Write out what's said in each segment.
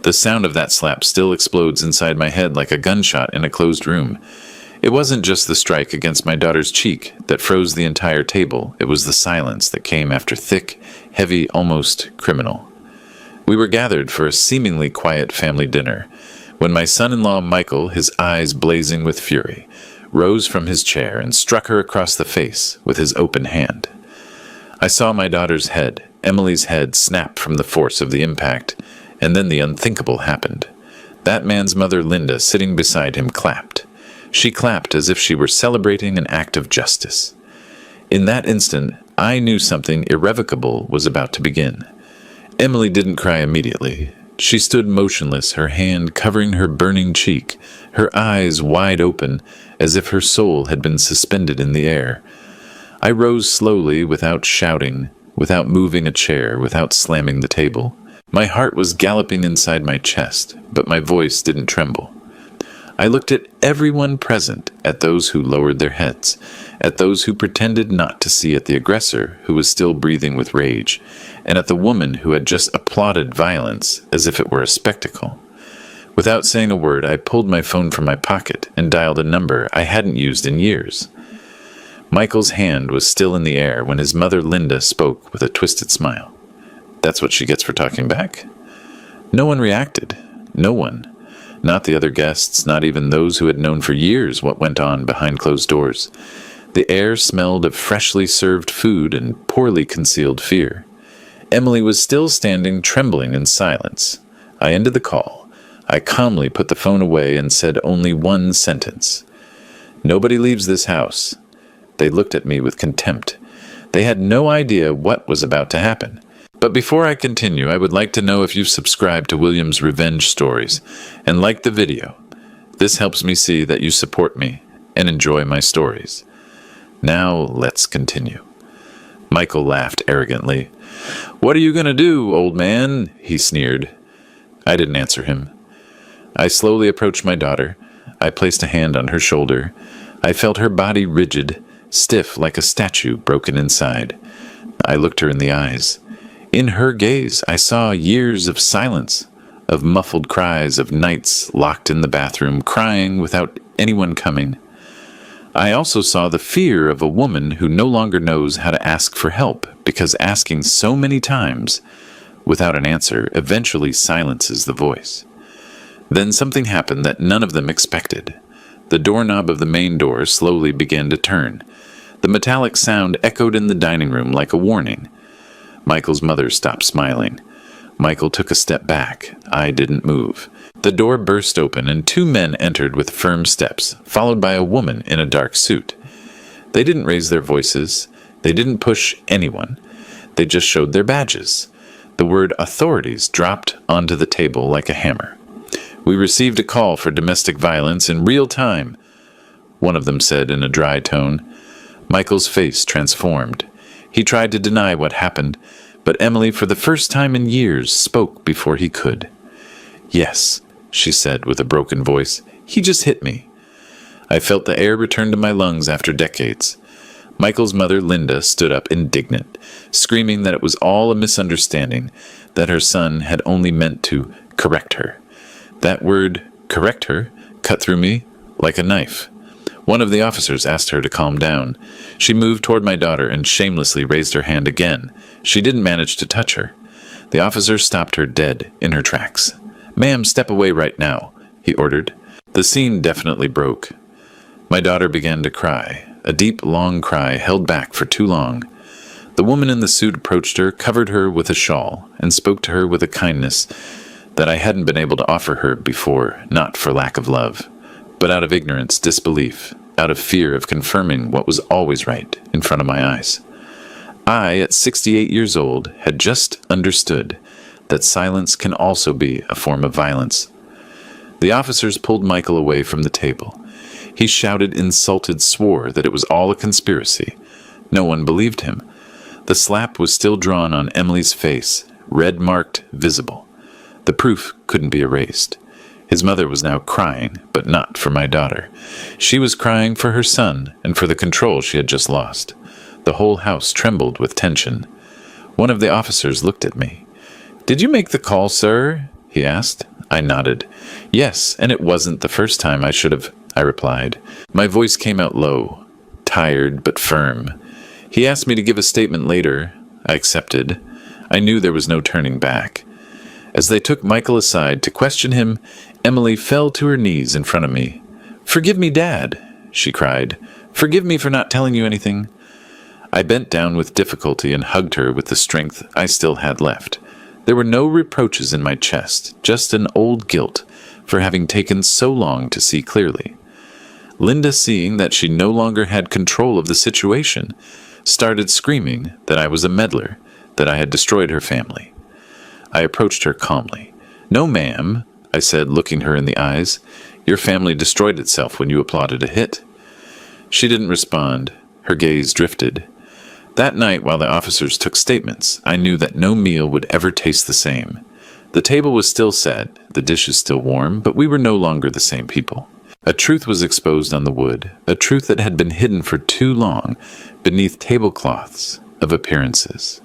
The sound of that slap still explodes inside my head like a gunshot in a closed room. It wasn't just the strike against my daughter's cheek that froze the entire table. It was the silence that came after thick, heavy, almost criminal. We were gathered for a seemingly quiet family dinner when my son-in-law Michael, his eyes blazing with fury, rose from his chair and struck her across the face with his open hand. I saw my daughter's head, Emily's head, snap from the force of the impact, and then the unthinkable happened. That man's mother, Linda, sitting beside him, clapped. She clapped as if she were celebrating an act of justice. In that instant, I knew something irrevocable was about to begin. Emily didn't cry immediately. She stood motionless, her hand covering her burning cheek, her eyes wide open, as if her soul had been suspended in the air. I rose slowly, without shouting, without moving a chair, without slamming the table. My heart was galloping inside my chest, but my voice didn't tremble. I looked at everyone present, at those who lowered their heads, at those who pretended not to see at the aggressor, who was still breathing with rage, and at the woman who had just applauded violence as if it were a spectacle. Without saying a word, I pulled my phone from my pocket and dialed a number I hadn't used in years. Michael's hand was still in the air when his mother Linda spoke with a twisted smile. That's what she gets for talking back? No one reacted. No one. Not the other guests, not even those who had known for years what went on behind closed doors. The air smelled of freshly served food and poorly concealed fear. Emily was still standing, trembling in silence. I ended the call. I calmly put the phone away and said only one sentence. Nobody leaves this house. They looked at me with contempt. They had no idea what was about to happen. But before I continue, I would like to know if you've subscribed to William's Revenge Stories and liked the video. This helps me see that you support me and enjoy my stories. Now, let's continue. Michael laughed arrogantly. "What are you going to do, old man?" he sneered. I didn't answer him. I slowly approached my daughter. I placed a hand on her shoulder. I felt her body rigid, stiff like a statue broken inside. I looked her in the eyes. In her gaze, I saw years of silence, of muffled cries, of nights locked in the bathroom, crying without anyone coming. I also saw the fear of a woman who no longer knows how to ask for help, because asking so many times without an answer eventually silences the voice. Then something happened that none of them expected. The doorknob of the main door slowly began to turn. The metallic sound echoed in the dining room like a warning. Michael's mother stopped smiling. Michael took a step back. I didn't move. The door burst open and two men entered with firm steps, followed by a woman in a dark suit. They didn't raise their voices. They didn't push anyone. They just showed their badges. The word authorities dropped onto the table like a hammer. "We received a call for domestic violence in real time," one of them said in a dry tone. Michael's face transformed. He tried to deny what happened, but Emily, for the first time in years, spoke before he could. "Yes," she said with a broken voice. "He just hit me." I felt the air return to my lungs after decades. Michael's mother, Linda, stood up indignant, screaming that it was all a misunderstanding, that her son had only meant to correct her. That word, correct her, cut through me like a knife. One of the officers asked her to calm down. She moved toward my daughter and shamelessly raised her hand again. She didn't manage to touch her. The officer stopped her dead in her tracks. "Ma'am, step away right now," he ordered. The scene definitely broke. My daughter began to cry, a deep, long cry held back for too long. The woman in the suit approached her, covered her with a shawl, and spoke to her with a kindness that I hadn't been able to offer her before, not for lack of love, but out of ignorance, disbelief, out of fear of confirming what was always right in front of my eyes. I, at 68 years old, had just understood that silence can also be a form of violence. The officers pulled Michael away from the table. He shouted, insulted, swore that it was all a conspiracy. No one believed him. The slap was still drawn on Emily's face, red-marked, visible. The proof couldn't be erased. His mother was now crying, but not for my daughter. She was crying for her son and for the control she had just lost. The whole house trembled with tension. One of the officers looked at me. "Did you make the call, sir?" he asked. I nodded. Yes, and it wasn't the first time I should have, I replied. My voice came out low, tired but firm. He asked me to give a statement later. I accepted. I knew there was no turning back. As they took Michael aside to question him, Emily fell to her knees in front of me. "Forgive me, Dad," she cried. "Forgive me for not telling you anything." I bent down with difficulty and hugged her with the strength I still had left. There were no reproaches in my chest, just an old guilt for having taken so long to see clearly. Linda, seeing that she no longer had control of the situation, started screaming that I was a meddler, that I had destroyed her family. I approached her calmly. "No, ma'am," I said, looking her in the eyes. "Your family destroyed itself when you applauded a hit." She didn't respond. Her gaze drifted. That night, while the officers took statements, I knew that no meal would ever taste the same. The table was still set, the dishes still warm, but we were no longer the same people. A truth was exposed on the wood, a truth that had been hidden for too long beneath tablecloths of appearances.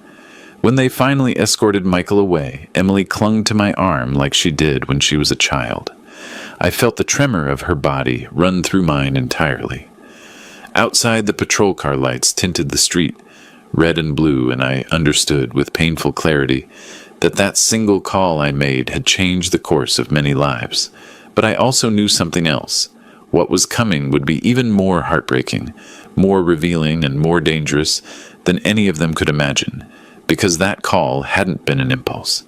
When they finally escorted Michael away, Emily clung to my arm like she did when she was a child. I felt the tremor of her body run through mine entirely. Outside, the patrol car lights tinted the street, red and blue, and I understood with painful clarity that that single call I made had changed the course of many lives. But I also knew something else. What was coming would be even more heartbreaking, more revealing, and more dangerous than any of them could imagine, because that call hadn't been an impulse.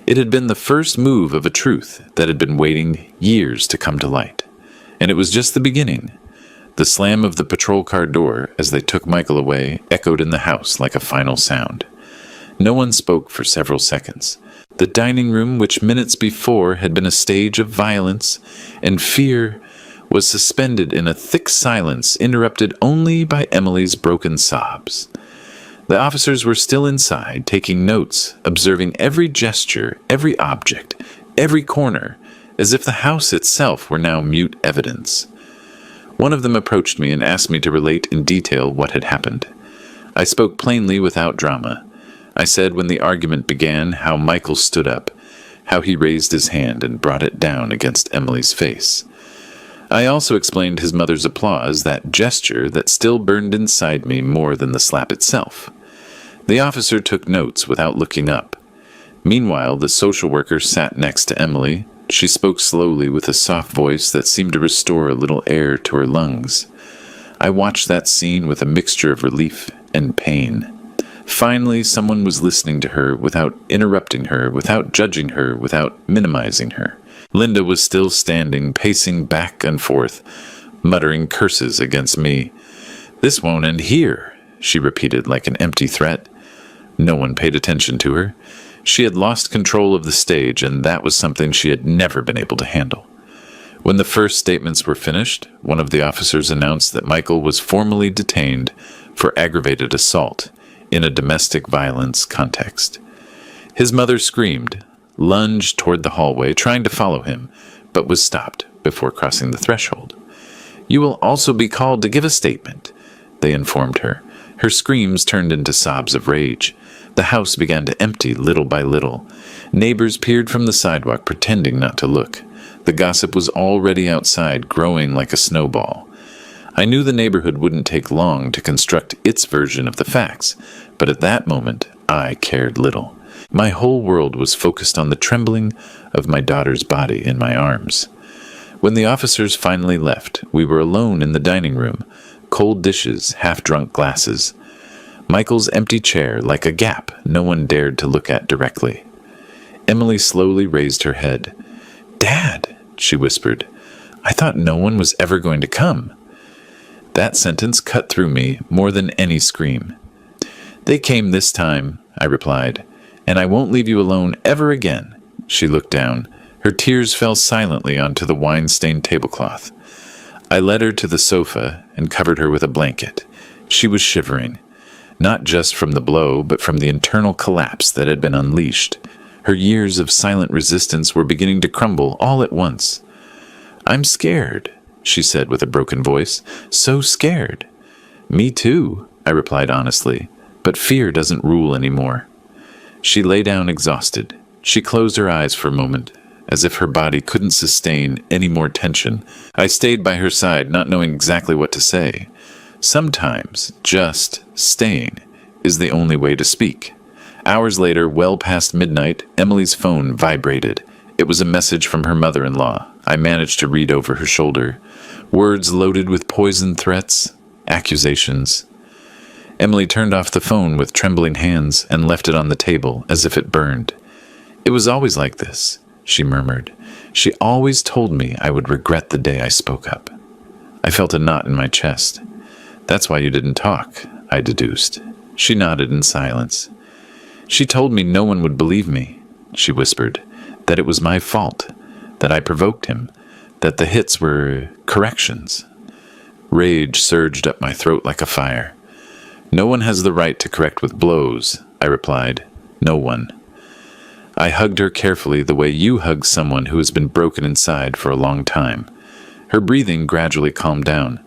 It had been the first move of a truth that had been waiting years to come to light. And it was just the beginning. The slam of the patrol car door as they took Michael away echoed in the house like a final sound. No one spoke for several seconds. The dining room, which minutes before had been a stage of violence and fear, was suspended in a thick silence interrupted only by Emily's broken sobs. The officers were still inside, taking notes, observing every gesture, every object, every corner, as if the house itself were now mute evidence. One of them approached me and asked me to relate in detail what had happened. I spoke plainly without drama. I said when the argument began how Michael stood up, how he raised his hand and brought it down against Emily's face. I also explained his mother's applause, that gesture that still burned inside me more than the slap itself. The officer took notes without looking up. Meanwhile, the social worker sat next to Emily. She spoke slowly with a soft voice that seemed to restore a little air to her lungs. I watched that scene with a mixture of relief and pain. Finally, someone was listening to her without interrupting her, without judging her, without minimizing her. Linda was still standing, pacing back and forth, muttering curses against me. "This won't end here," she repeated like an empty threat. No one paid attention to her. She had lost control of the stage, and that was something she had never been able to handle. When the first statements were finished, one of the officers announced that Michael was formally detained for aggravated assault in a domestic violence context. His mother screamed, lunged toward the hallway, trying to follow him, but was stopped before crossing the threshold. "You will also be called to give a statement," they informed her. Her screams turned into sobs of rage. The house began to empty little by little. Neighbors peered from the sidewalk, pretending not to look. The gossip was already outside, growing like a snowball. I knew the neighborhood wouldn't take long to construct its version of the facts, but at that moment, I cared little. My whole world was focused on the trembling of my daughter's body in my arms. When the officers finally left, we were alone in the dining room. Cold dishes, half-drunk glasses. Michael's empty chair like a gap no one dared to look at directly. Emily slowly raised her head. "Dad," she whispered, "I thought no one was ever going to come." That sentence cut through me more than any scream. "They came this time," I replied, "and I won't leave you alone ever again." She looked down. Her tears fell silently onto the wine-stained tablecloth. I led her to the sofa and covered her with a blanket. She was shivering, not just from the blow, but from the internal collapse that had been unleashed. Her years of silent resistance were beginning to crumble all at once. "I'm scared," she said with a broken voice. "So scared." "Me too," I replied honestly, "but fear doesn't rule anymore." She lay down exhausted. She closed her eyes for a moment, as if her body couldn't sustain any more tension. I stayed by her side, not knowing exactly what to say. Sometimes just staying is the only way to speak. Hours later, well past midnight, Emily's phone vibrated. It was a message from her mother-in-law. I managed to read over her shoulder. Words loaded with poison threats, accusations. Emily turned off the phone with trembling hands and left it on the table as if it burned. "It was always like this," she murmured. "She always told me I would regret the day I spoke up." I felt a knot in my chest. "That's why you didn't talk," I deduced. She nodded in silence. "She told me no one would believe me," she whispered, "that it was my fault, that I provoked him, that the hits were corrections." Rage surged up my throat like a fire. "No one has the right to correct with blows," I replied. "No one." I hugged her carefully the way you hug someone who has been broken inside for a long time. Her breathing gradually calmed down.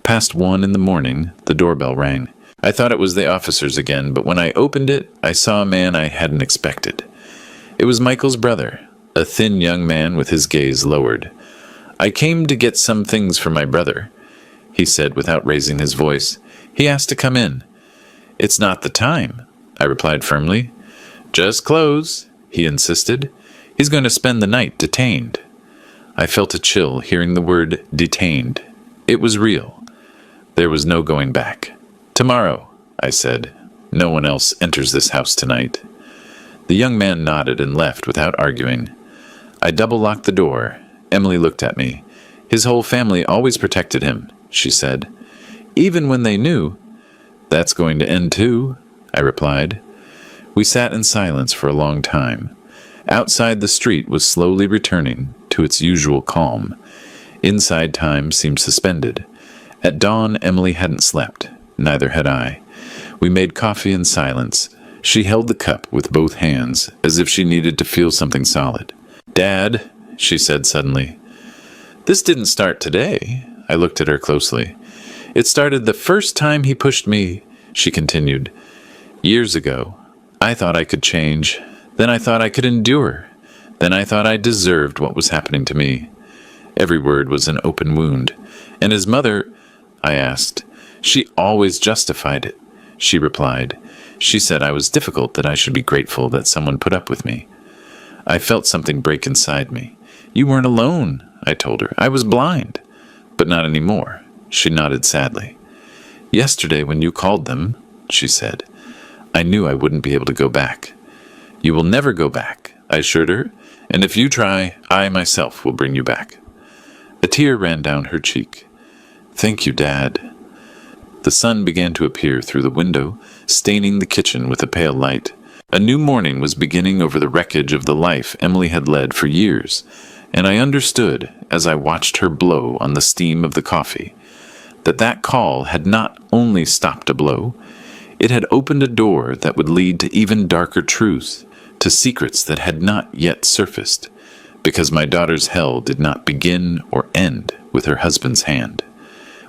Past 1 in the morning, the doorbell rang. I thought it was the officers again, but when I opened it, I saw a man I hadn't expected. It was Michael's brother, a thin young man with his gaze lowered. "I came to get some things for my brother," he said without raising his voice. "He asked to come in." "It's not the time," I replied firmly. "Just close," he insisted. "He's going to spend the night detained." I felt a chill hearing the word detained. It was real. There was no going back. "Tomorrow," I said. "No one else enters this house tonight." The young man nodded and left without arguing. I double-locked the door. Emily looked at me. "His whole family always protected him," she said. "Even when they knew." "That's going to end too," I replied. We sat in silence for a long time. Outside, the street was slowly returning to its usual calm. Inside, time seemed suspended. At dawn, Emily hadn't slept. Neither had I. We made coffee in silence. She held the cup with both hands, as if she needed to feel something solid. "Dad," she said suddenly. "This didn't start today." I looked at her closely. "It started the first time he pushed me," she continued. "Years ago. I thought I could change. Then I thought I could endure. Then I thought I deserved what was happening to me." Every word was an open wound. "And his mother," I asked. "She always justified it," she replied. "She said I was difficult, that I should be grateful that someone put up with me." I felt something break inside me. "You weren't alone," I told her. "I was blind." "But not anymore," she nodded sadly. "Yesterday when you called them," she said, "I knew I wouldn't be able to go back." "You will never go back," I assured her. "And if you try, I myself will bring you back." A tear ran down her cheek. "Thank you, Dad." The sun began to appear through the window, staining the kitchen with a pale light. A new morning was beginning over the wreckage of the life Emily had led for years, and I understood, as I watched her blow on the steam of the coffee, that that call had not only stopped a blow, it had opened a door that would lead to even darker truths, to secrets that had not yet surfaced, because my daughter's hell did not begin or end with her husband's hand.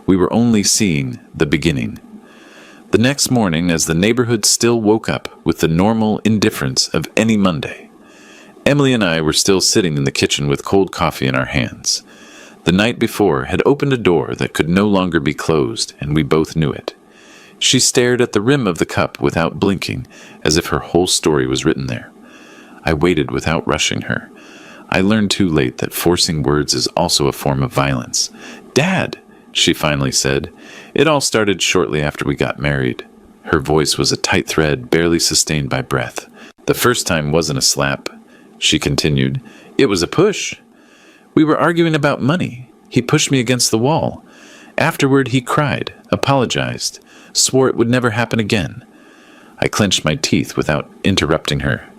We were only seeing the beginning. The next morning, as the neighborhood still woke up with the normal indifference of any Monday, Emily and I were still sitting in the kitchen with cold coffee in our hands. The night before had opened a door that could no longer be closed, and we both knew it. She stared at the rim of the cup without blinking, as if her whole story was written there. I waited without rushing her. I learned too late that forcing words is also a form of violence. "Dad," she finally said. "It all started shortly after we got married." Her voice was a tight thread, barely sustained by breath. "The first time wasn't a slap," she continued. "It was a push. We were arguing about money. He pushed me against the wall. Afterward, he cried, apologized, swore it would never happen again." I clenched my teeth without interrupting her.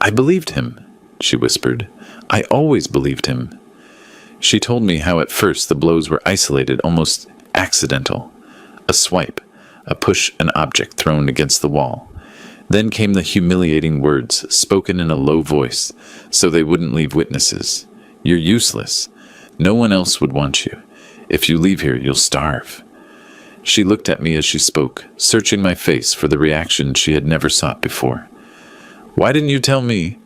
"I believed him," she whispered. "I always believed him." She told me how at first the blows were isolated, almost accidental. A swipe, a push an object thrown against the wall. Then came the humiliating words, spoken in a low voice, so they wouldn't leave witnesses. "You're useless. No one else would want you. If you leave here, you'll starve." She looked at me as she spoke, searching my face for the reaction she had never sought before. "Why didn't you tell me?"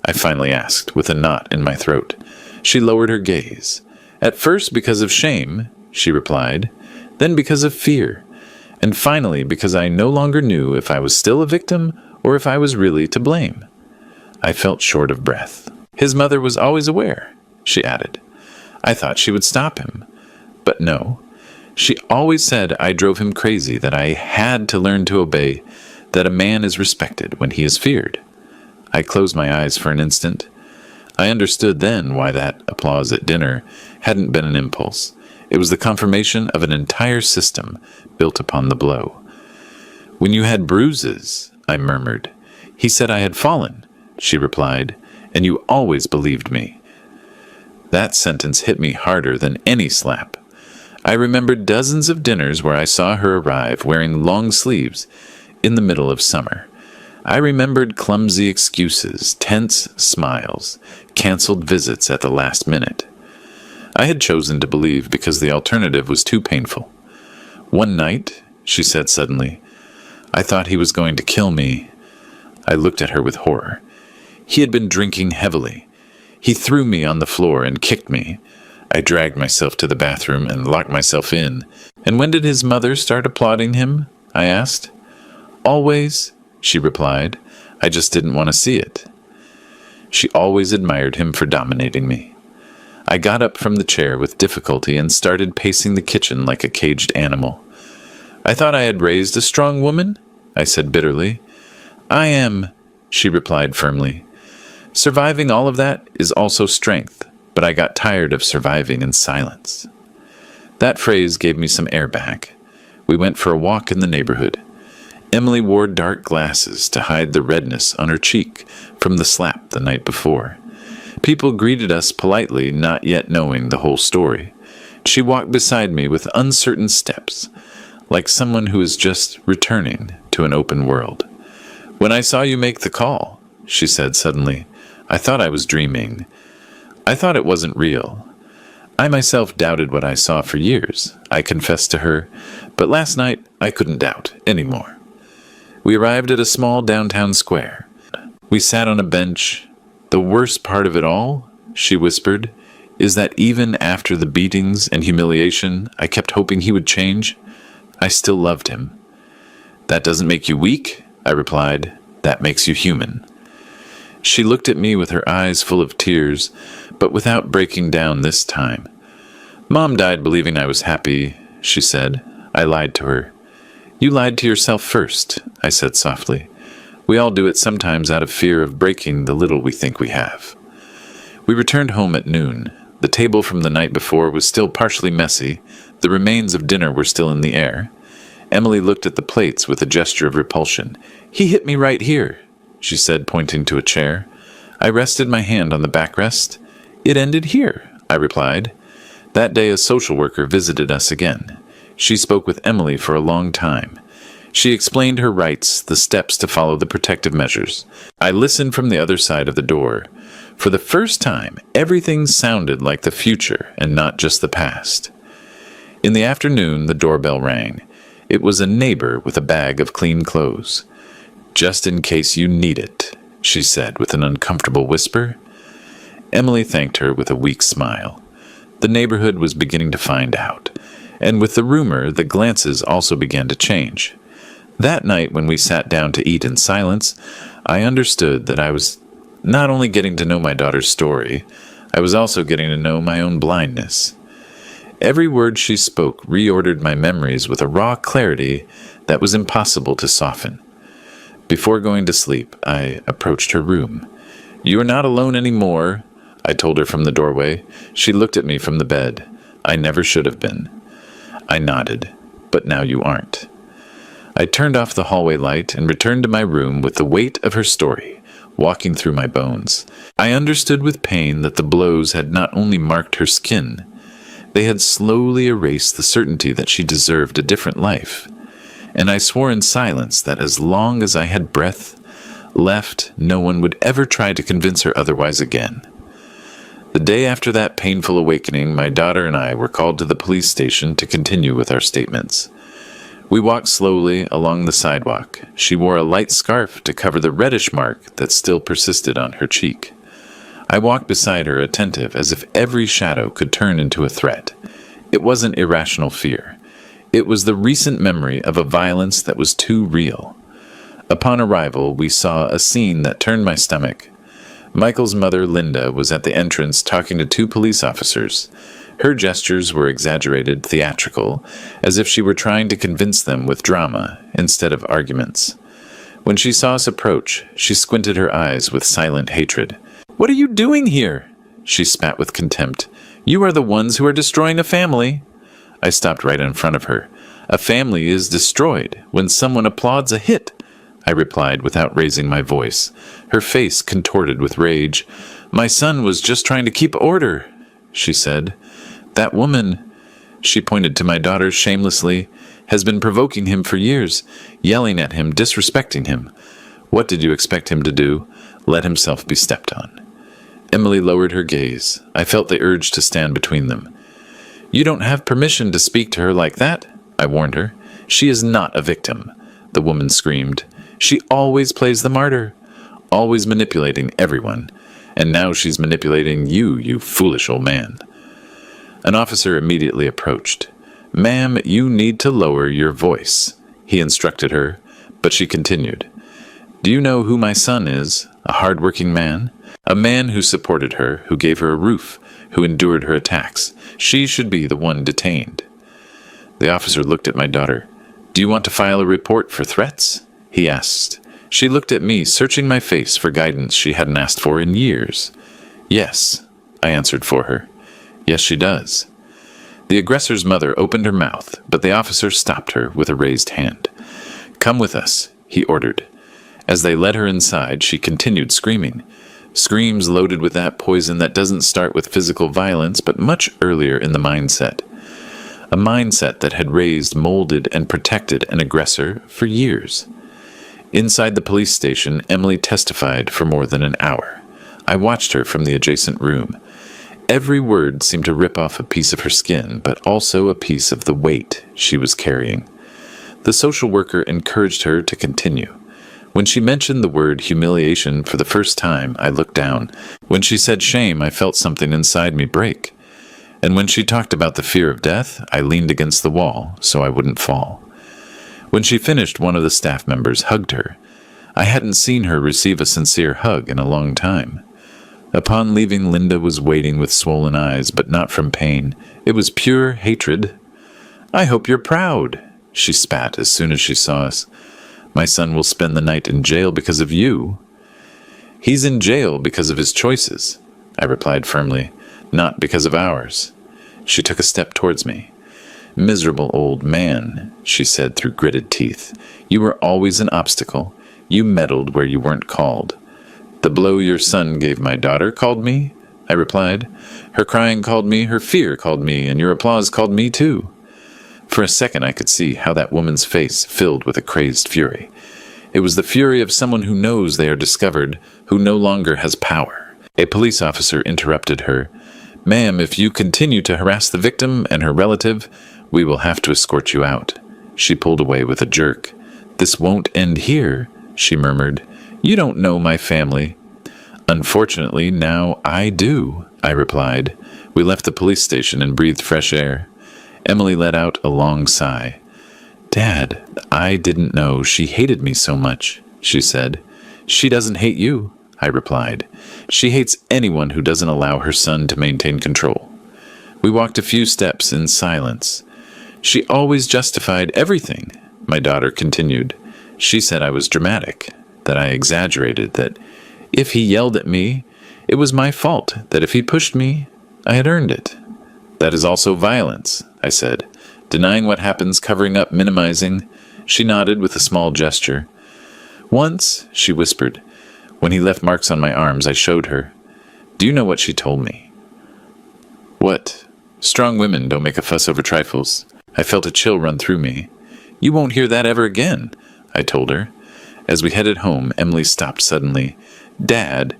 I finally asked, with a knot in my throat. She lowered her gaze. At first because of shame, she replied, then because of fear, and finally because I no longer knew if I was still a victim or if I was really to blame. I felt short of breath. His mother was always aware, she added. I thought she would stop him. But no. She always said I drove him crazy, that I had to learn to obey, that a man is respected when he is feared. I closed my eyes for an instant. I understood then why that applause at dinner hadn't been an impulse. It was the confirmation of an entire system built upon the blow. When you had bruises, I murmured. He said I had fallen, she replied, and you always believed me. That sentence hit me harder than any slap. I remembered dozens of dinners where I saw her arrive wearing long sleeves in the middle of summer. I remembered clumsy excuses, tense smiles, canceled visits at the last minute. I had chosen to believe because the alternative was too painful. One night, she said suddenly, I thought he was going to kill me. I looked at her with horror. He had been drinking heavily. He threw me on the floor and kicked me. I dragged myself to the bathroom and locked myself in. And when did his mother start applauding him? I asked. Always, she replied. I just didn't want to see it. She always admired him for dominating me. I got up from the chair with difficulty and started pacing the kitchen like a caged animal. I thought I had raised a strong woman, I said bitterly. I am, she replied firmly. Surviving all of that is also strength, but I got tired of surviving in silence. That phrase gave me some air back. We went for a walk in the neighborhood. Emily wore dark glasses to hide the redness on her cheek from the slap the night before. People greeted us politely, not yet knowing the whole story. She walked beside me with uncertain steps, like someone who is just returning to an open world. When I saw you make the call, she said suddenly, I thought I was dreaming. I thought it wasn't real. I myself doubted what I saw for years, I confessed to her, but last night I couldn't doubt anymore. We arrived at a small downtown square. We sat on a bench. The worst part of it all, she whispered, is that even after the beatings and humiliation, I kept hoping he would change. I still loved him. That doesn't make you weak, I replied. That makes you human. She looked at me with her eyes full of tears, but without breaking down this time. Mom died believing I was happy, she said. I lied to her. You lied to yourself first, I said softly. We all do it sometimes out of fear of breaking the little we think we have. We returned home at noon. The table from the night before was still partially messy. The remains of dinner were still in the air. Emily looked at the plates with a gesture of repulsion. He hit me right here, she said, pointing to a chair. I rested my hand on the backrest. It ended here, I replied. That day a social worker visited us again. She spoke with Emily for a long time. She explained her rights, the steps to follow the protective measures. I listened from the other side of the door. For the first time, everything sounded like the future and not just the past. In the afternoon, the doorbell rang. It was a neighbor with a bag of clean clothes. Just in case you need it, she said with an uncomfortable whisper. Emily thanked her with a weak smile. The neighborhood was beginning to find out, and with the rumor, the glances also began to change. That night, when we sat down to eat in silence, I understood that I was not only getting to know my daughter's story, I was also getting to know my own blindness. Every word she spoke reordered my memories with a raw clarity that was impossible to soften. Before going to sleep, I approached her room. You are not alone anymore, I told her from the doorway. She looked at me from the bed. I never should have been. I nodded, but now you aren't. I turned off the hallway light and returned to my room with the weight of her story walking through my bones. I understood with pain that the blows had not only marked her skin, they had slowly erased the certainty that she deserved a different life. And I swore in silence that as long as I had breath left, no one would ever try to convince her otherwise again. The day after that painful awakening, my daughter and I were called to the police station to continue with our statements. We walked slowly along the sidewalk. She wore a light scarf to cover the reddish mark that still persisted on her cheek. I walked beside her, attentive, as if every shadow could turn into a threat. It wasn't irrational fear. It was the recent memory of a violence that was too real. Upon arrival, we saw a scene that turned my stomach. Michael's mother, Linda, was at the entrance talking to two police officers. Her gestures were exaggerated, theatrical, as if she were trying to convince them with drama instead of arguments. When she saw us approach, she squinted her eyes with silent hatred. "What are you doing here?" she spat with contempt. "You are the ones who are destroying a family." I stopped right in front of her. "A family is destroyed when someone applauds a hit," I replied without raising my voice. Her face contorted with rage. "My son was just trying to keep order," she said. "That woman," she pointed to my daughter shamelessly, "has been provoking him for years, yelling at him, disrespecting him. What did you expect him to do? Let himself be stepped on." Emily lowered her gaze. I felt the urge to stand between them. "You don't have permission to speak to her like that," I warned her. "She is not a victim," the woman screamed. "She always plays the martyr, always manipulating everyone. And now she's manipulating you, you foolish old man." An officer immediately approached. "Ma'am, you need to lower your voice," he instructed her, but she continued. "Do you know who my son is? A hard-working man? A man who supported her, who gave her a roof, who endured her attacks. She should be the one detained." The officer looked at my daughter. "Do you want to file a report for threats?" he asked. She looked at me, searching my face for guidance she hadn't asked for in years. "Yes," I answered for her. "Yes, she does." The aggressor's mother opened her mouth, but the officer stopped her with a raised hand. "Come with us," he ordered. As they led her inside, she continued screaming. Screams loaded with that poison that doesn't start with physical violence, but much earlier in the mindset. A mindset that had raised, molded, and protected an aggressor for years. Inside the police station, Emily testified for more than an hour. I watched her from the adjacent room. Every word seemed to rip off a piece of her skin, but also a piece of the weight she was carrying. The social worker encouraged her to continue. When she mentioned the word humiliation for the first time, I looked down. When she said shame, I felt something inside me break. And when she talked about the fear of death, I leaned against the wall so I wouldn't fall. When she finished, one of the staff members hugged her. I hadn't seen her receive a sincere hug in a long time. Upon leaving, Linda was waiting with swollen eyes, but not from pain. It was pure hatred. "I hope you're proud," she spat as soon as she saw us. "My son will spend the night in jail because of you." "He's in jail because of his choices," I replied firmly, "not because of ours." She took a step towards me. "Miserable old man," she said through gritted teeth. "You were always an obstacle. You meddled where you weren't called." "The blow your son gave my daughter called me," I replied. "Her crying called me, her fear called me, and your applause called me too." For a second I could see how that woman's face filled with a crazed fury. It was the fury of someone who knows they are discovered, who no longer has power. A police officer interrupted her. "Ma'am, if you continue to harass the victim and her relative, we will have to escort you out." She pulled away with a jerk. "This won't end here," she murmured. "You don't know my family." "Unfortunately, now I do," I replied. We left the police station and breathed fresh air. Emily let out a long sigh. "Dad, I didn't know she hated me so much," she said. "She doesn't hate you," I replied. "She hates anyone who doesn't allow her son to maintain control." We walked a few steps in silence. "She always justified everything," my daughter continued. "She said I was dramatic, that I exaggerated, that if he yelled at me, it was my fault, that if he pushed me, I had earned it." "That is also violence," I said. "Denying what happens, covering up, minimizing." She nodded with a small gesture. "Once," she whispered, "when he left marks on my arms, I showed her. Do you know what she told me?" "What?" "Strong women don't make a fuss over trifles." I felt a chill run through me. "You won't hear that ever again," I told her. As we headed home, Emily stopped suddenly. "Dad,"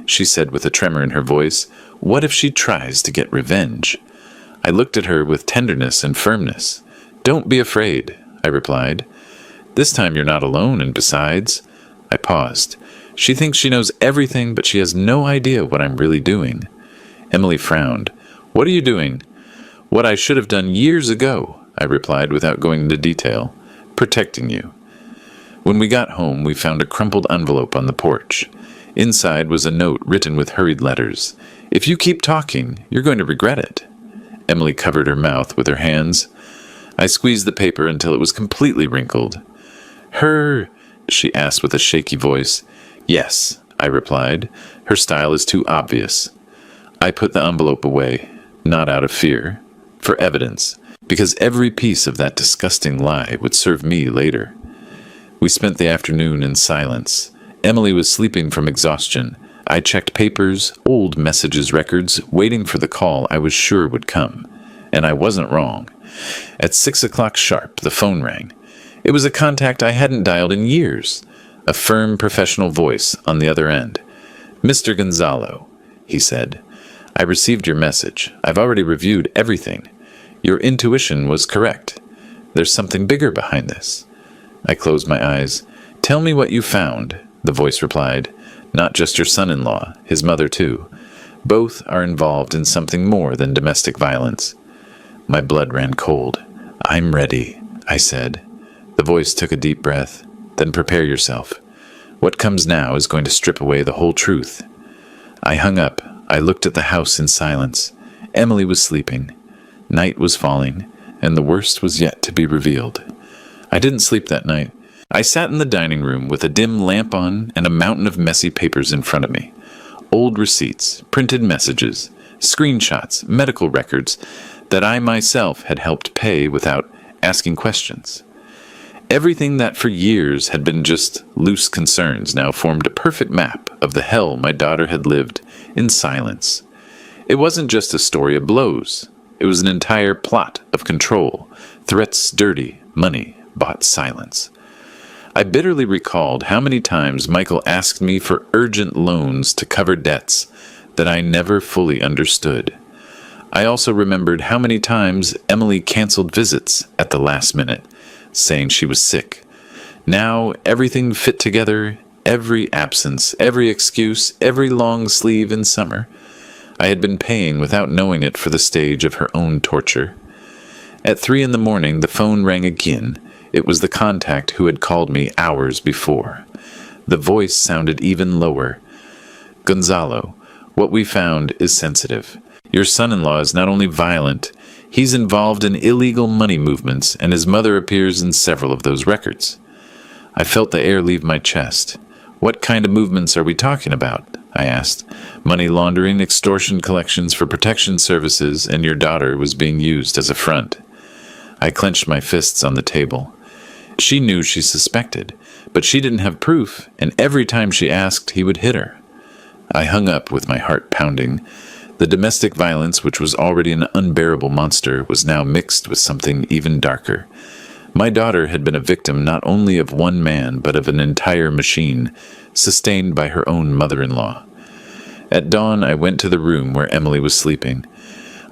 she said with a tremor in her voice, "what if she tries to get revenge?" I looked at her with tenderness and firmness. "Don't be afraid," I replied. "This time you're not alone, and besides—" I paused. She thinks she knows everything, but she has no idea what I'm really doing." Emily frowned. "What are you doing?" "What I should have done years ago," I replied without going into detail. "Protecting you." When we got home, we found a crumpled envelope on the porch. Inside was a note written with hurried letters. "If you keep talking, you're going to regret it." Emily covered her mouth with her hands. I squeezed the paper until it was completely wrinkled. "Her?" she asked with a shaky voice. "Yes," I replied. "Her style is too obvious." I put the envelope away, not out of fear, for evidence, because every piece of that disgusting lie would serve me later. We spent the afternoon in silence. Emily was sleeping from exhaustion. I checked papers, old messages records, waiting for the call I was sure would come. And I wasn't wrong. At 6 o'clock sharp, the phone rang. It was a contact I hadn't dialed in years. A firm, professional voice on the other end. "Mr. Gonzalo," he said. "I received your message. I've already reviewed everything. Your intuition was correct. There's something bigger behind this." I closed my eyes. "Tell me what you found," the voice replied. "Not just your son-in-law, his mother too. Both are involved in something more than domestic violence." My blood ran cold. "I'm ready," I said. The voice took a deep breath. "Then prepare yourself. What comes now is going to strip away the whole truth." I hung up. I looked at the house in silence. Emily was sleeping. Night was falling, and the worst was yet to be revealed. I didn't sleep that night. I sat in the dining room with a dim lamp on and a mountain of messy papers in front of me. Old receipts, printed messages, screenshots, medical records that I myself had helped pay without asking questions. Everything that for years had been just loose concerns now formed a perfect map of the hell my daughter had lived in silence. It wasn't just a story of blows. It was an entire plot of control, threats, dirty money, bought silence. I bitterly recalled how many times Michael asked me for urgent loans to cover debts that I never fully understood. I also remembered how many times Emily canceled visits at the last minute, saying she was sick. Now everything fit together, every absence, every excuse, every long sleeve in summer. I had been paying without knowing it for the stage of her own torture. At 3 a.m, the phone rang again. It was the contact who had called me hours before. The voice sounded even lower. "Gonzalo, what we found is sensitive. Your son-in-law is not only violent, he's involved in illegal money movements, and his mother appears in several of those records." I felt the air leave my chest. "What kind of movements are we talking about?" I asked. "Money laundering, extortion collections for protection services, and your daughter was being used as a front." I clenched my fists on the table. She knew she suspected, but she didn't have proof, and every time she asked, he would hit her. I hung up with my heart pounding. The domestic violence, which was already an unbearable monster, was now mixed with something even darker. My daughter had been a victim not only of one man, but of an entire machine, sustained by her own mother-in-law. At dawn, I went to the room where Emily was sleeping.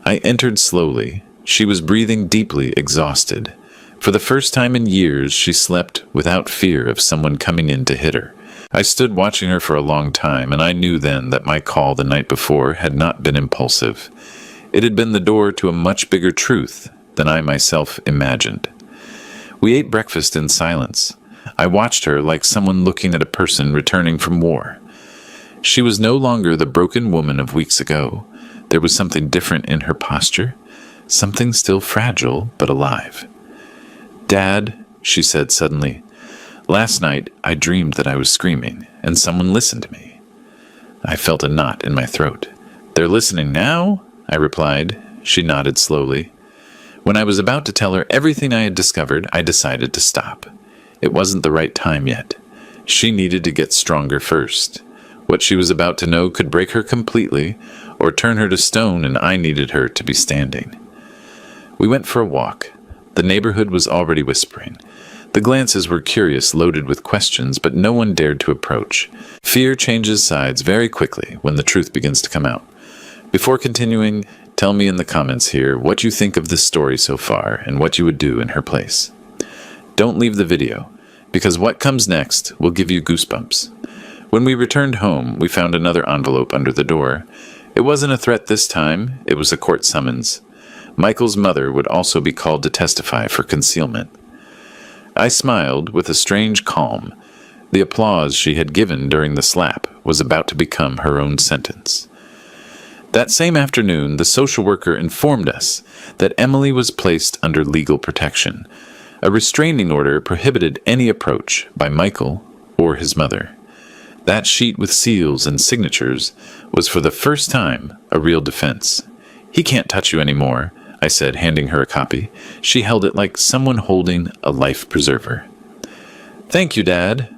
I entered slowly. She was breathing deeply, exhausted. For the first time in years, she slept without fear of someone coming in to hit her. I stood watching her for a long time, and I knew then that my call the night before had not been impulsive. It had been the door to a much bigger truth than I myself imagined. We ate breakfast in silence. I watched her like someone looking at a person returning from war. She was no longer the broken woman of weeks ago. There was something different in her posture, something still fragile but alive. "Dad," she said suddenly, "last night I dreamed that I was screaming, and someone listened to me." I felt a knot in my throat. "They're listening now?" I replied. She nodded slowly. When I was about to tell her everything I had discovered, I decided to stop. It wasn't the right time yet. She needed to get stronger first. What she was about to know could break her completely, or turn her to stone, and I needed her to be standing. We went for a walk. The neighborhood was already whispering. The glances were curious, loaded with questions, but no one dared to approach. Fear changes sides very quickly when the truth begins to come out. Before continuing, tell me in the comments here what you think of this story so far and what you would do in her place. Don't leave the video, because what comes next will give you goosebumps. When we returned home, we found another envelope under the door. It wasn't a threat this time, it was a court summons. Michael's mother would also be called to testify for concealment. I smiled with a strange calm. The applause she had given during the slap was about to become her own sentence. That same afternoon, the social worker informed us that Emily was placed under legal protection. A restraining order prohibited any approach by Michael or his mother. That sheet with seals and signatures was for the first time a real defense. "He can't touch you anymore," I said, handing her a copy. She held it like someone holding a life preserver. "Thank you, Dad."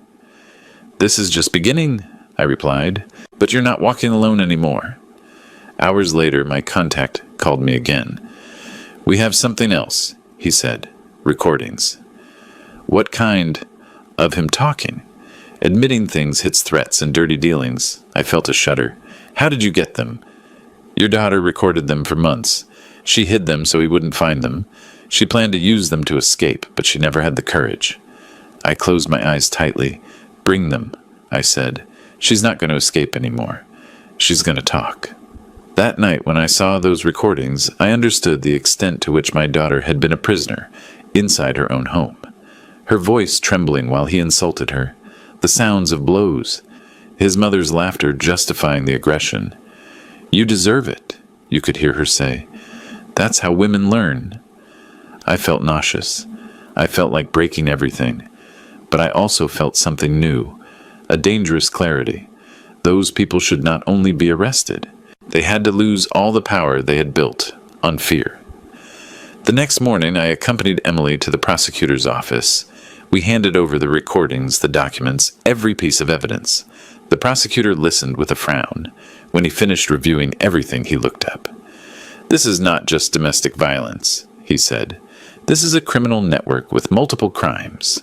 "This is just beginning," I replied, "but you're not walking alone anymore." Hours later, my contact called me again. "We have something else," he said. "Recordings." "What kind?" "Of him talking. Admitting things hits threats and dirty dealings." I felt a shudder. "How did you get them?" "Your daughter recorded them for months. She hid them so he wouldn't find them. She planned to use them to escape, but she never had the courage." I closed my eyes tightly. "Bring them," I said. "She's not going to escape anymore. She's going to talk." That night, when I saw those recordings, I understood the extent to which my daughter had been a prisoner inside her own home. Her voice trembling while he insulted her. The sounds of blows. His mother's laughter justifying the aggression. "You deserve it," you could hear her say. "That's how women learn." I felt nauseous. I felt like breaking everything. But I also felt something new, a dangerous clarity. Those people should not only be arrested, they had to lose all the power they had built on fear. The next morning, I accompanied Emily to the prosecutor's office. We handed over the recordings, the documents, every piece of evidence. The prosecutor listened with a frown. When he finished reviewing everything, he looked up. "This is not just domestic violence," he said. "This is a criminal network with multiple crimes."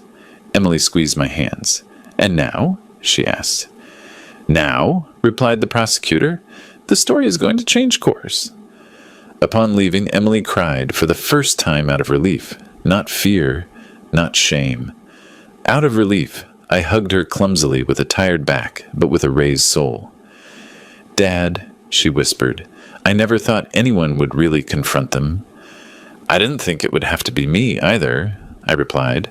Emily squeezed my hands. "And now?" she asked. "Now," replied the prosecutor, "the story is going to change course." Upon leaving, Emily cried for the first time out of relief. Not fear, not shame. Out of relief, I hugged her clumsily with a tired back, but with a raised soul. "Dad," she whispered, "I never thought anyone would really confront them." "I didn't think it would have to be me, either," I replied.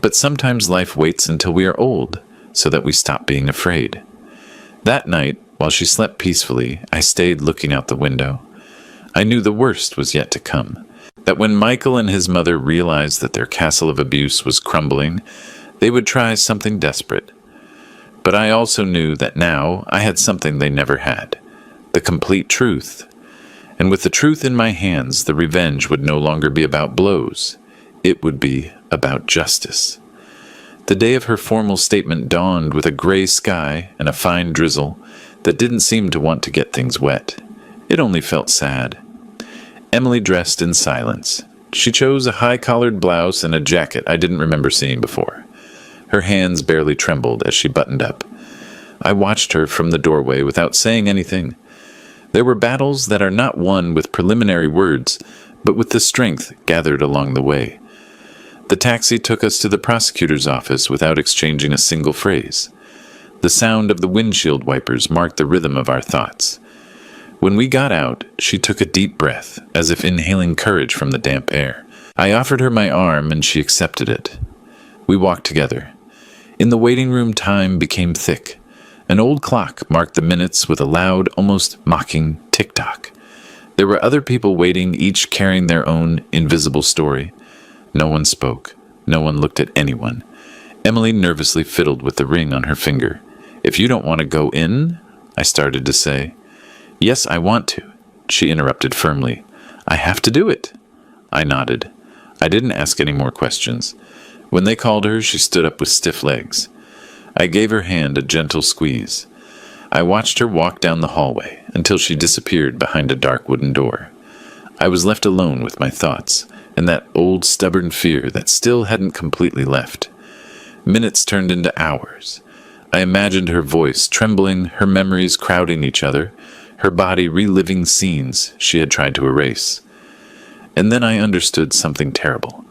"But sometimes life waits until we are old, so that we stop being afraid." That night, while she slept peacefully, I stayed looking out the window. I knew the worst was yet to come, that when Michael and his mother realized that their castle of abuse was crumbling, they would try something desperate. But I also knew that now I had something they never had, the complete truth. And with the truth in my hands, the revenge would no longer be about blows. It would be about justice. The day of her formal statement dawned with a gray sky and a fine drizzle that didn't seem to want to get things wet. It only felt sad. Emily dressed in silence. She chose a high-collared blouse and a jacket I didn't remember seeing before. Her hands barely trembled as she buttoned up. I watched her from the doorway without saying anything. There were battles that are not won with preliminary words, but with the strength gathered along the way. The taxi took us to the prosecutor's office without exchanging a single phrase. The sound of the windshield wipers marked the rhythm of our thoughts. When we got out, she took a deep breath, as if inhaling courage from the damp air. I offered her my arm, and she accepted it. We walked together. In the waiting room, time became thick. An old clock marked the minutes with a loud, almost mocking tick-tock. There were other people waiting, each carrying their own invisible story. No one spoke. No one looked at anyone. Emily nervously fiddled with the ring on her finger. "If you don't want to go in," I started to say. "Yes, I want to," she interrupted firmly. "I have to do it." I nodded. I didn't ask any more questions. When they called her, she stood up with stiff legs. I gave her hand a gentle squeeze. I watched her walk down the hallway until she disappeared behind a dark wooden door. I was left alone with my thoughts and that old stubborn fear that still hadn't completely left. Minutes turned into hours. I imagined her voice trembling, her memories crowding each other, her body reliving scenes she had tried to erase. And then I understood something terrible.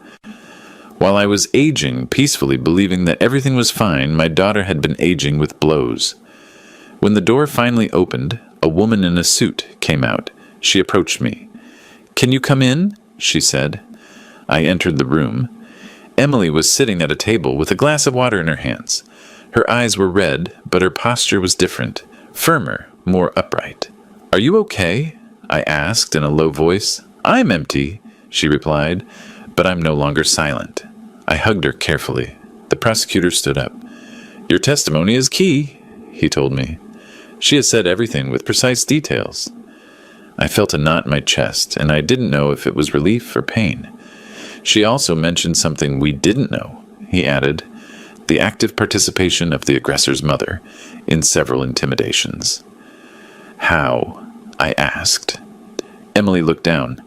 While I was aging peacefully, believing that everything was fine, my daughter had been aging with blows. When the door finally opened, a woman in a suit came out. She approached me. "Can you come in?" she said. I entered the room. Emily was sitting at a table with a glass of water in her hands. Her eyes were red, but her posture was different, firmer, more upright. "Are you okay?" I asked in a low voice. "I'm empty," she replied, but I'm no longer silent. I hugged her carefully. The prosecutor stood up. "Your testimony is key," he told me. "She has said everything with precise details." I felt a knot in my chest, and I didn't know if it was relief or pain. "She also mentioned something we didn't know," he added, "the active participation of the aggressor's mother in several intimidations." "How?" I asked. Emily looked down.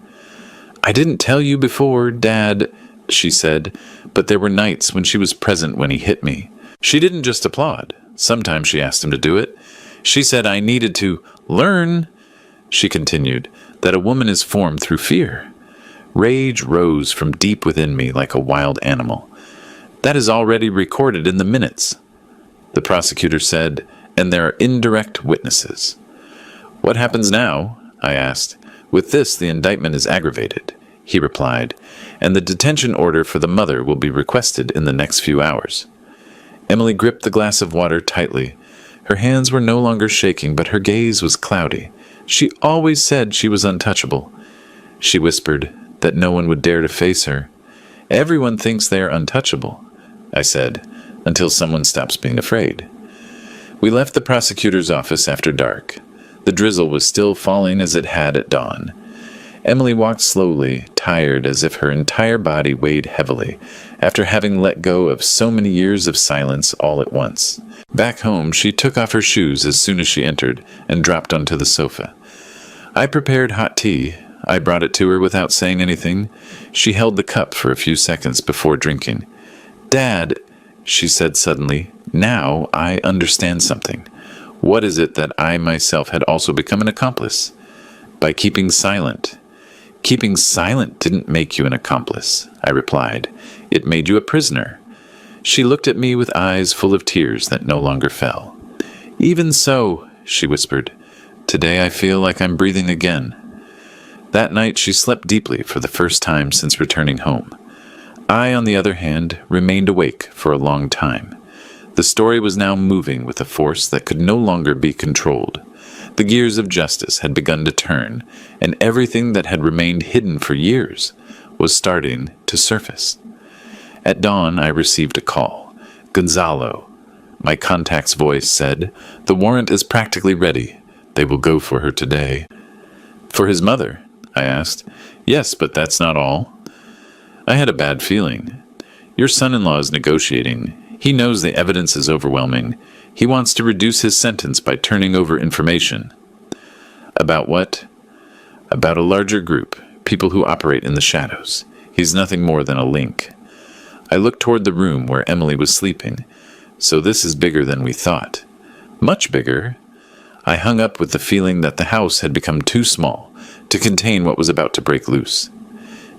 "I didn't tell you before, Dad," she said, "but there were nights when she was present when he hit me. She didn't just applaud. Sometimes she asked him to do it. She said I needed to learn," she continued, "that a woman is formed through fear." Rage rose from deep within me like a wild animal. "That is already recorded in the minutes," the prosecutor said, "and there are indirect witnesses." "What happens now?" I asked. "With this, the indictment is aggravated," he replied, "and the detention order for the mother will be requested in the next few hours." Emily gripped the glass of water tightly. Her hands were no longer shaking, but her gaze was cloudy. "She always said she was untouchable," she whispered, "that no one would dare to face her." "Everyone thinks they are untouchable," I said, "until someone stops being afraid." We left the prosecutor's office after dark. The drizzle was still falling as it had at dawn. Emily walked slowly, tired as if her entire body weighed heavily, after having let go of so many years of silence all at once. Back home, she took off her shoes as soon as she entered and dropped onto the sofa. I prepared hot tea. I brought it to her without saying anything. She held the cup for a few seconds before drinking. "Dad," she said suddenly, "now I understand something. What is it that I myself had also become an accomplice? By keeping silent." "Keeping silent didn't make you an accomplice," I replied. "It made you a prisoner." She looked at me with eyes full of tears that no longer fell. "Even so," she whispered, "today I feel like I'm breathing again." That night she slept deeply for the first time since returning home. I, on the other hand, remained awake for a long time. The story was now moving with a force that could no longer be controlled. The gears of justice had begun to turn, and everything that had remained hidden for years was starting to surface. At dawn, I received a call. "Gonzalo," my contact's voice said, "the warrant is practically ready. They will go for her today." "For his mother?" I asked. "Yes, but that's not all." I had a bad feeling. "Your son-in-law is negotiating. He knows the evidence is overwhelming. He wants to reduce his sentence by turning over information." "About what?" "About a larger group, people who operate in the shadows. He's nothing more than a link." I looked toward the room where Emily was sleeping. "So this is bigger than we thought." "Much bigger." I hung up with the feeling that the house had become too small to contain what was about to break loose.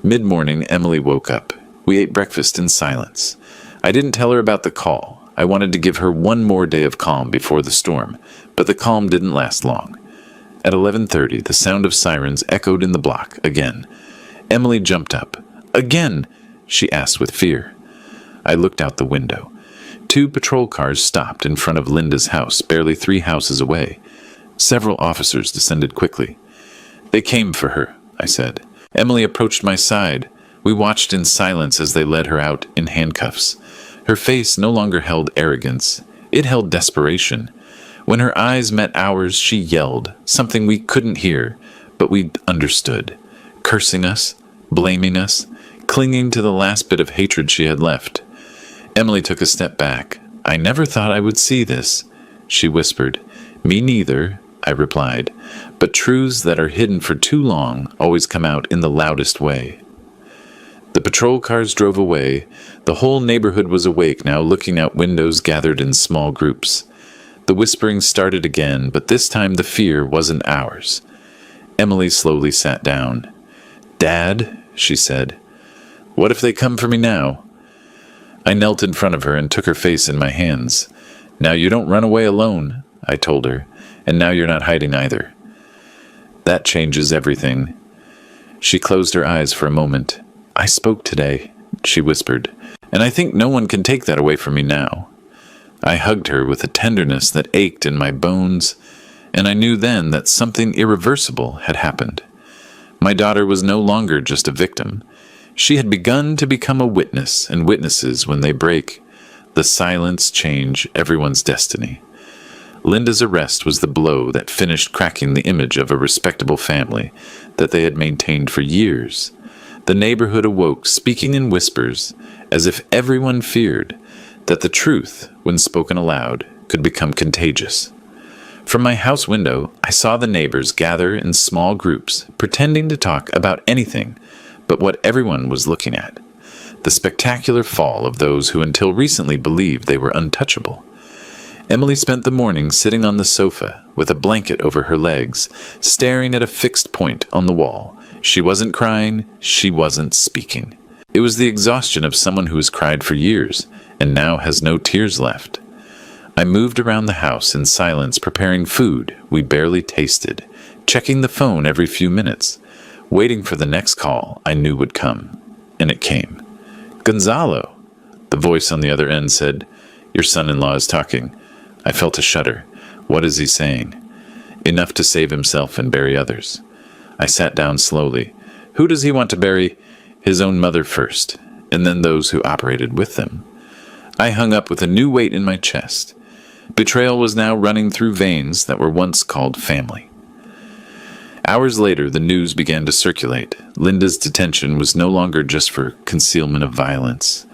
Mid-morning, Emily woke up. We ate breakfast in silence. I didn't tell her about the call. I wanted to give her one more day of calm before the storm, but the calm didn't last long. At 11:30, the sound of sirens echoed in the block again. Emily jumped up. "Again?" she asked with fear. I looked out the window. 2 patrol cars stopped in front of Linda's house, barely 3 houses away. Several officers descended quickly. "They came for her," I said. Emily approached my side. We watched in silence as they led her out in handcuffs. Her face no longer held arrogance. It held desperation. When her eyes met ours, she yelled, something we couldn't hear, but we understood. Cursing us, blaming us, clinging to the last bit of hatred she had left. Emily took a step back. "I never thought I would see this," she whispered. "Me neither," I replied. "But truths that are hidden for too long always come out in the loudest way." The patrol cars drove away. The whole neighborhood was awake now, looking out windows gathered in small groups. The whispering started again, but this time the fear wasn't ours. Emily slowly sat down. "Dad," she said, "what if they come for me now?" I knelt in front of her and took her face in my hands. "Now you don't run away alone," I told her, "and now you're not hiding either." "That changes everything." She closed her eyes for a moment. "I spoke today," she whispered, "and I think no one can take that away from me now." I hugged her with a tenderness that ached in my bones, and I knew then that something irreversible had happened. My daughter was no longer just a victim. She had begun to become a witness, and witnesses, when they break the silence, change everyone's destiny. Linda's arrest was the blow that finished cracking the image of a respectable family that they had maintained for years. The neighborhood awoke, speaking in whispers, as if everyone feared that the truth, when spoken aloud, could become contagious. From my house window, I saw the neighbors gather in small groups, pretending to talk about anything but what everyone was looking at: the spectacular fall of those who until recently believed they were untouchable. Emily spent the morning sitting on the sofa with a blanket over her legs, staring at a fixed point on the wall. She wasn't crying, she wasn't speaking. It was the exhaustion of someone who has cried for years and now has no tears left. I moved around the house in silence, preparing food we barely tasted, checking the phone every few minutes, waiting for the next call I knew would come. And it came. "Gonzalo," the voice on the other end said. "Your son-in-law is talking." I felt a shudder. What is he saying? Enough to save himself and bury others. I sat down slowly. Who does he want to bury? His own mother first, and then those who operated with them. I hung up with a new weight in my chest. Betrayal was now running through veins that were once called family. Hours later, the news began to circulate. Linda's detention was no longer just for concealment of violence.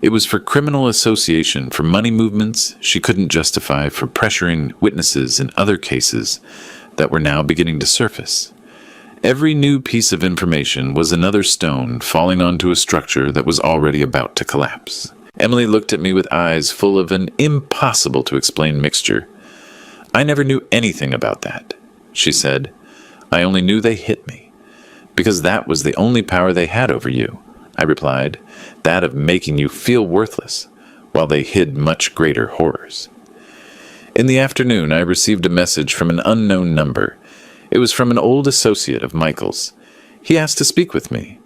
It was for criminal association, for money movements she couldn't justify, for pressuring witnesses in other cases that were now beginning to surface. Every new piece of information was another stone falling onto a structure that was already about to collapse. Emily looked at me with eyes full of an impossible-to-explain mixture. "I never knew anything about that," she said. "I only knew they hit me. Because that was the only power they had over you," I replied, "that of making you feel worthless, while they hid much greater horrors." In the afternoon, I received a message from an unknown number. It was from an old associate of Michael's. He asked to speak with me.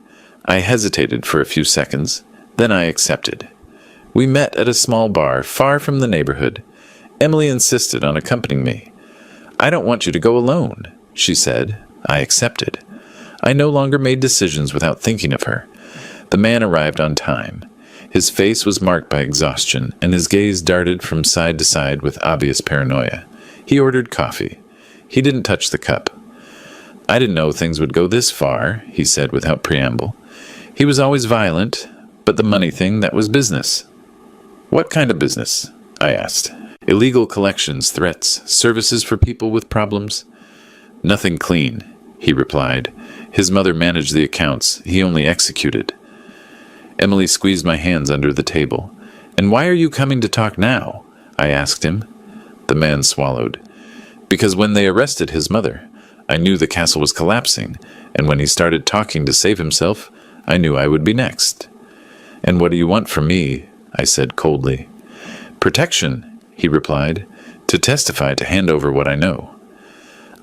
I hesitated for a few seconds, then I accepted. We met at a small bar far from the neighborhood. Emily insisted on accompanying me. "I don't want you to go alone," she said. I accepted. I no longer made decisions without thinking of her. The man arrived on time. His face was marked by exhaustion, and his gaze darted from side to side with obvious paranoia. He ordered coffee. He didn't touch the cup. "I didn't know things would go this far," he said without preamble. "He was always violent, but the money thing, that was business." "What kind of business?" I asked. "Illegal collections, threats, services for people with problems?" "Nothing clean," he replied. "His mother managed the accounts. He only executed." Emily squeezed my hands under the table. "And why are you coming to talk now?" I asked him. The man swallowed. "Because when they arrested his mother, I knew the castle was collapsing, and when he started talking to save himself, I knew I would be next." "And what do you want from me?" I said coldly. "Protection," he replied, "to testify, to hand over what I know."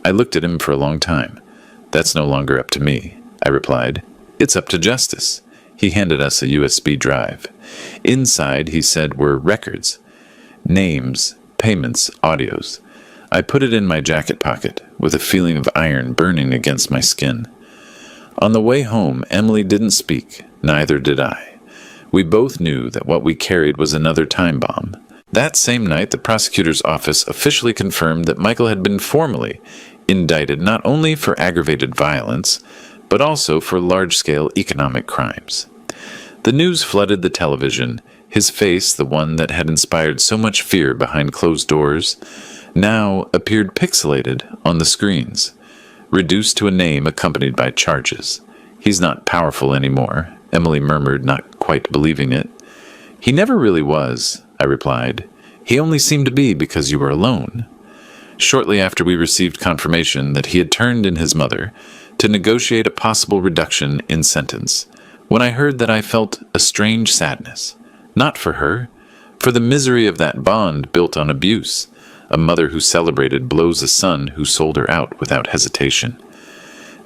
I looked at him for a long time. "That's no longer up to me," I replied. "It's up to justice." He handed us a USB drive. Inside, he said, were records, names, payments, audios. I put it in my jacket pocket, with a feeling of iron burning against my skin. On the way home, Emily didn't speak, neither did I. We both knew that what we carried was another time bomb. That same night, the prosecutor's office officially confirmed that Michael had been formally indicted not only for aggravated violence, but also for large-scale economic crimes. The news flooded the television. His face, the one that had inspired so much fear behind closed doors, now appeared pixelated on the screens, reduced to a name accompanied by charges. "He's not powerful anymore," Emily murmured, not quite believing it. "He never really was," I replied. "He only seemed to be because you were alone." Shortly after, we received confirmation that he had turned in his mother to negotiate a possible reduction in sentence. When I heard that, I felt a strange sadness. Not for her. For the misery of that bond built on abuse. A mother who celebrated blows a son who sold her out without hesitation.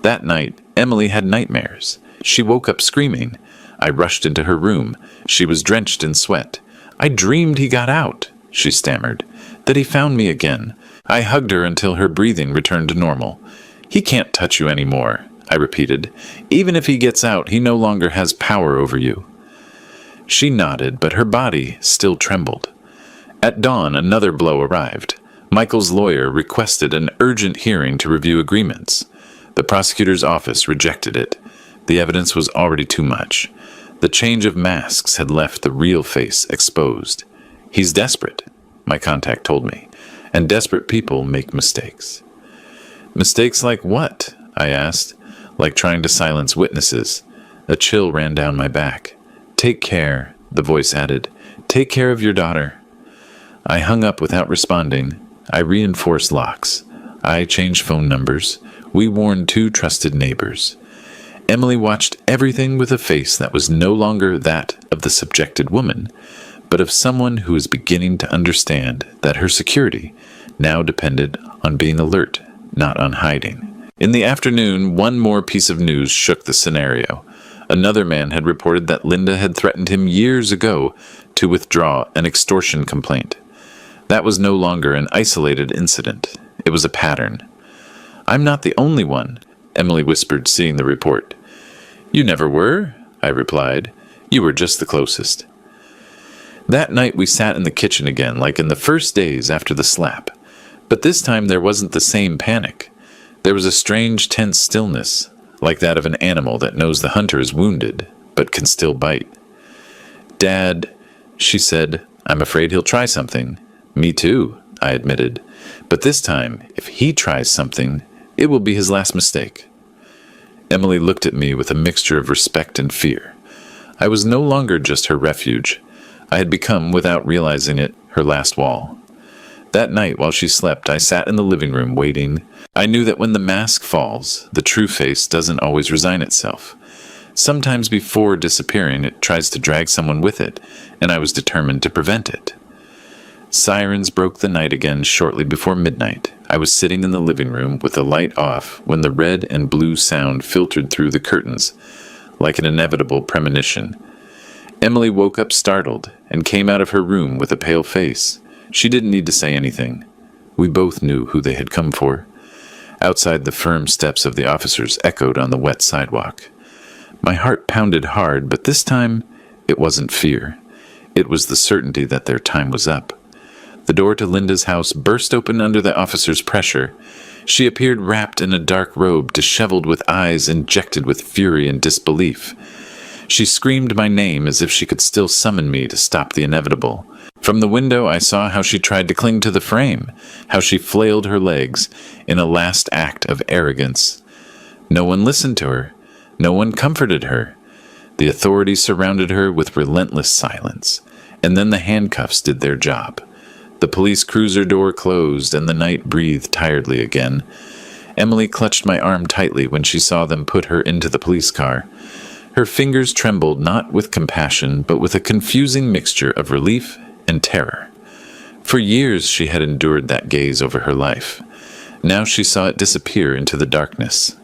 That night, Emily had nightmares. She woke up screaming. I rushed into her room. She was drenched in sweat. I dreamed he got out, she stammered, that he found me again. I hugged her until her breathing returned to normal. He can't touch you anymore, I repeated. Even if he gets out, he no longer has power over you. She nodded, but her body still trembled. At dawn, another blow arrived. Michael's lawyer requested an urgent hearing to review agreements. The prosecutor's office rejected it. The evidence was already too much. The change of masks had left the real face exposed. He's desperate, my contact told me, and desperate people make mistakes. Mistakes like what? I asked, like trying to silence witnesses. A chill ran down my back. Take care, the voice added. Take care of your daughter. I hung up without responding. I reinforced locks. I changed phone numbers. We warned 2 trusted neighbors. Emily watched everything with a face that was no longer that of the subjected woman, but of someone who was beginning to understand that her security now depended on being alert, not on hiding. In the afternoon, one more piece of news shook the scenario. Another man had reported that Linda had threatened him years ago to withdraw an extortion complaint. That was no longer an isolated incident. It was a pattern. I'm not the only one, Emily whispered, seeing the report. You never were, I replied. You were just the closest. That night we sat in the kitchen again, like in the first days after the slap. But this time there wasn't the same panic. There was a strange, tense stillness, like that of an animal that knows the hunter is wounded, but can still bite. Dad, she said, I'm afraid he'll try something. Me too, I admitted. But this time, if he tries something, it will be his last mistake. Emily looked at me with a mixture of respect and fear. I was no longer just her refuge. I had become, without realizing it, her last wall. That night, while she slept, I sat in the living room waiting. I knew that when the mask falls, the true face doesn't always resign itself. Sometimes before disappearing, it tries to drag someone with it, and I was determined to prevent it. Sirens broke the night again shortly before midnight. I was sitting in the living room with the light off when the red and blue sound filtered through the curtains, like an inevitable premonition. Emily woke up startled and came out of her room with a pale face. She didn't need to say anything. We both knew who they had come for. Outside, the firm steps of the officers echoed on the wet sidewalk. My heart pounded hard, but this time it wasn't fear. It was the certainty that their time was up. The door to Linda's house burst open under the officer's pressure. She appeared wrapped in a dark robe, disheveled with eyes injected with fury and disbelief. She screamed my name as if she could still summon me to stop the inevitable. From the window, I saw how she tried to cling to the frame, how she flailed her legs in a last act of arrogance. No one listened to her. No one comforted her. The authorities surrounded her with relentless silence, and then the handcuffs did their job. The police cruiser door closed, and the night breathed tiredly again. Emily clutched my arm tightly when she saw them put her into the police car. Her fingers trembled not with compassion, but with a confusing mixture of relief and terror. For years she had endured that gaze over her life. Now she saw it disappear into the darkness.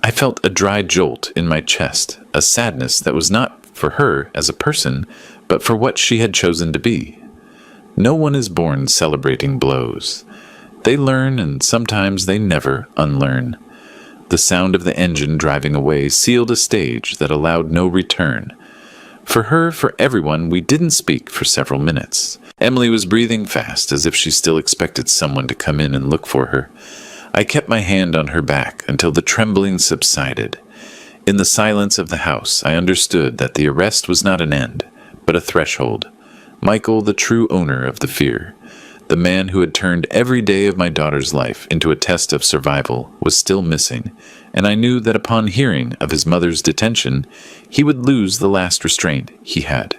I felt a dry jolt in my chest, a sadness that was not for her as a person, but for what she had chosen to be. No one is born celebrating blows. They learn, and sometimes they never unlearn. The sound of the engine driving away sealed a stage that allowed no return. For her, for everyone, we didn't speak for several minutes. Emily was breathing fast, as if she still expected someone to come in and look for her. I kept my hand on her back until the trembling subsided. In the silence of the house, I understood that the arrest was not an end, but a threshold. Michael, the true owner of the fear, the man who had turned every day of my daughter's life into a test of survival, was still missing, and I knew that upon hearing of his mother's detention, he would lose the last restraint he had.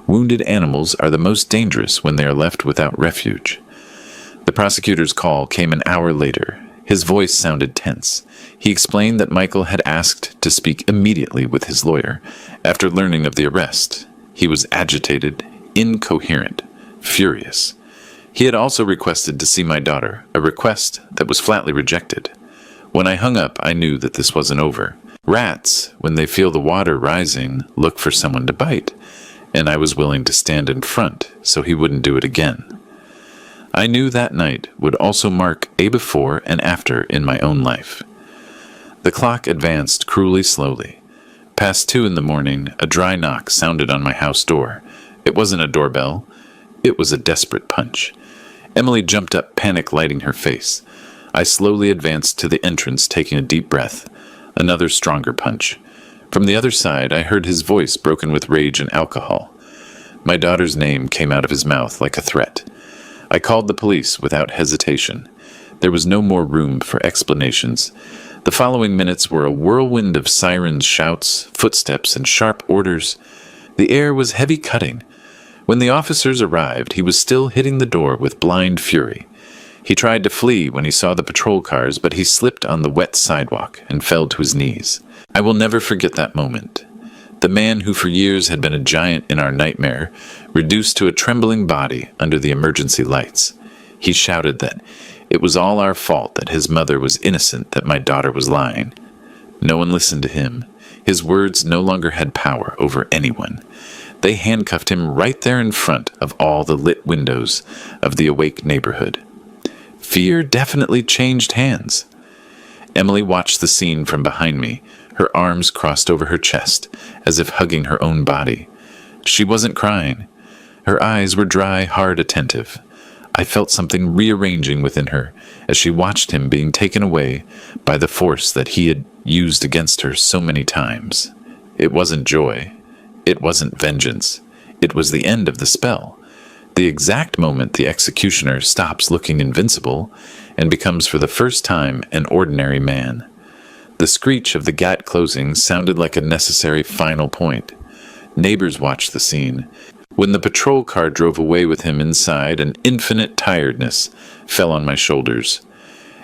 Wounded animals are the most dangerous when they are left without refuge. The prosecutor's call came an hour later. His voice sounded tense. He explained that Michael had asked to speak immediately with his lawyer after learning of the arrest. He was agitated, incoherent, furious. He had also requested to see my daughter, a request that was flatly rejected. When I hung up, I knew that this wasn't over. Rats, when they feel the water rising, look for someone to bite, and I was willing to stand in front so he wouldn't do it again. I knew that night would also mark a before and after in my own life. The clock advanced cruelly slowly. Past 2 in the morning, a dry knock sounded on my house door. It wasn't a doorbell. It was a desperate punch. Emily jumped up, panic lighting her face. I slowly advanced to the entrance, taking a deep breath. Another stronger punch. From the other side, I heard his voice broken with rage and alcohol. My daughter's name came out of his mouth like a threat. I called the police without hesitation. There was no more room for explanations. The following minutes were a whirlwind of sirens, shouts, footsteps, and sharp orders. The air was heavy cutting. When the officers arrived, he was still hitting the door with blind fury. He tried to flee when he saw the patrol cars, but he slipped on the wet sidewalk and fell to his knees. I will never forget that moment. The man who for years had been a giant in our nightmare, reduced to a trembling body under the emergency lights. He shouted that it was all our fault, that his mother was innocent, that my daughter was lying. No one listened to him. His words no longer had power over anyone. They handcuffed him right there in front of all the lit windows of the awake neighborhood. Fear definitely changed hands. Emily watched the scene from behind me, her arms crossed over her chest, as if hugging her own body. She wasn't crying. Her eyes were dry, hard, attentive. I felt something rearranging within her as she watched him being taken away by the force that he had used against her so many times. It wasn't joy. It wasn't vengeance. It was the end of the spell. The exact moment the executioner stops looking invincible and becomes for the first time an ordinary man. The screech of the gate closing sounded like a necessary final point. Neighbors watched the scene. When the patrol car drove away with him inside, an infinite tiredness fell on my shoulders.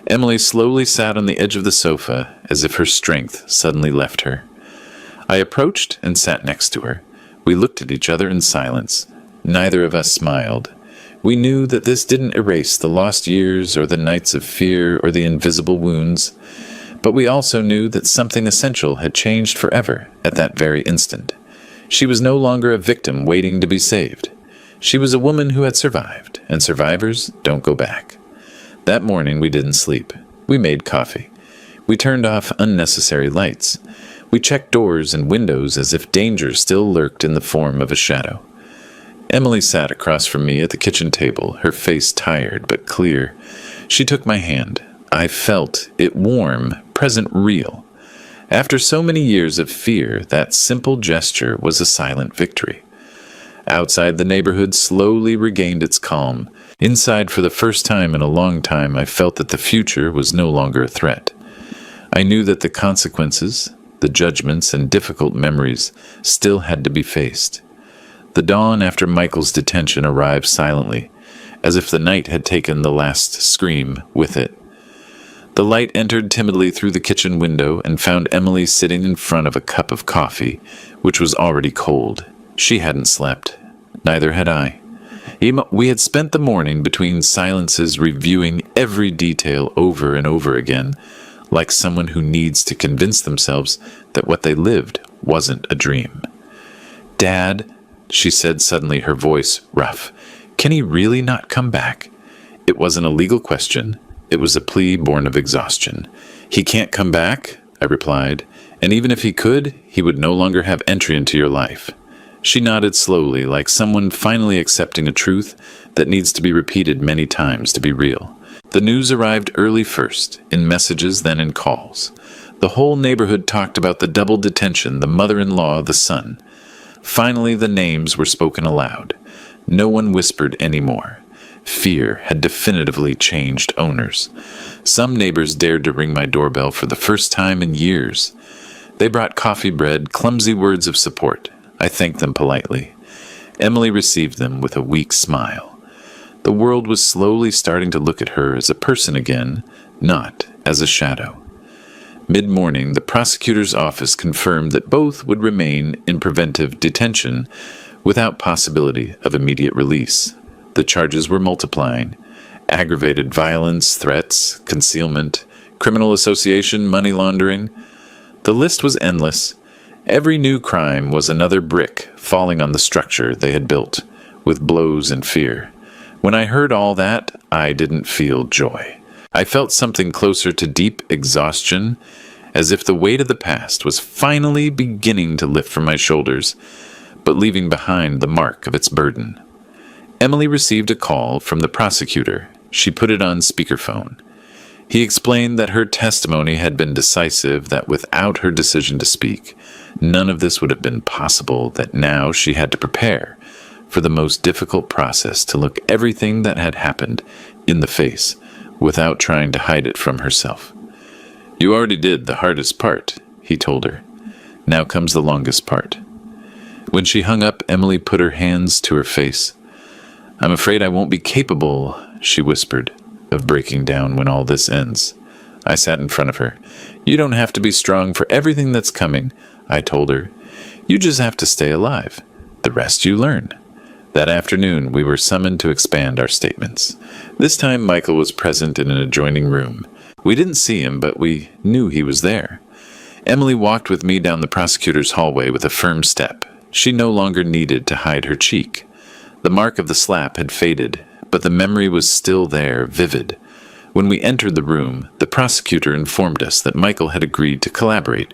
Emily slowly sat on the edge of the sofa as if her strength suddenly left her. I approached and sat next to her. We looked at each other in silence. Neither of us smiled. We knew that this didn't erase the lost years or the nights of fear or the invisible wounds, but we also knew that something essential had changed forever at that very instant. She was no longer a victim waiting to be saved. She was a woman who had survived, and survivors don't go back. That morning we didn't sleep. We made coffee. We turned off unnecessary lights. We checked doors and windows as if danger still lurked in the form of a shadow. Emily sat across from me at the kitchen table, her face tired but clear. She took my hand. I felt it warm, present, real. After so many years of fear, that simple gesture was a silent victory. Outside, the neighborhood slowly regained its calm. Inside, for the first time in a long time, I felt that the future was no longer a threat. I knew that the consequences, the judgments, and difficult memories still had to be faced. The dawn after Michael's detention arrived silently, as if the night had taken the last scream with it. The light entered timidly through the kitchen window and found Emily sitting in front of a cup of coffee, which was already cold. She hadn't slept. Neither had I. We had spent the morning between silences reviewing every detail over and over again, like someone who needs to convince themselves that what they lived wasn't a dream. "Dad," she said suddenly, her voice rough, "can he really not come back?" It wasn't a legal question. It was a plea born of exhaustion. "He can't come back," I replied, "and even if he could, he would no longer have entry into your life." She nodded slowly, like someone finally accepting a truth that needs to be repeated many times to be real. The news arrived early first, in messages, then in calls. The whole neighborhood talked about the double detention, the mother-in-law, the son. Finally, the names were spoken aloud. No one whispered anymore. Fear had definitively changed owners. Some neighbors dared to ring my doorbell for the first time in years. They brought coffee bread, clumsy words of support. I thanked them politely. Emily received them with a weak smile. The world was slowly starting to look at her as a person again, not as a shadow. Mid-morning, the prosecutor's office confirmed that both would remain in preventive detention without possibility of immediate release. The charges were multiplying: aggravated violence, threats, concealment, criminal association, money laundering. The list was endless. Every new crime was another brick falling on the structure they had built, with blows and fear. When I heard all that, I didn't feel joy. I felt something closer to deep exhaustion, as if the weight of the past was finally beginning to lift from my shoulders, but leaving behind the mark of its burden. Emily received a call from the prosecutor. She put it on speakerphone. He explained that her testimony had been decisive, that without her decision to speak, none of this would have been possible, that now she had to prepare for the most difficult process, to look everything that had happened in the face without trying to hide it from herself. "You already did the hardest part," he told her. "Now comes the longest part." When she hung up, Emily put her hands to her face. "I'm afraid I won't be capable," she whispered, "of breaking down when all this ends." I sat in front of her. "You don't have to be strong for everything that's coming," I told her. "You just have to stay alive. The rest you learn." That afternoon, we were summoned to expand our statements. This time, Michael was present in an adjoining room. We didn't see him, but we knew he was there. Emily walked with me down the prosecutor's hallway with a firm step. She no longer needed to hide her cheek. The mark of the slap had faded, but the memory was still there, vivid. When we entered the room, the prosecutor informed us that Michael had agreed to collaborate,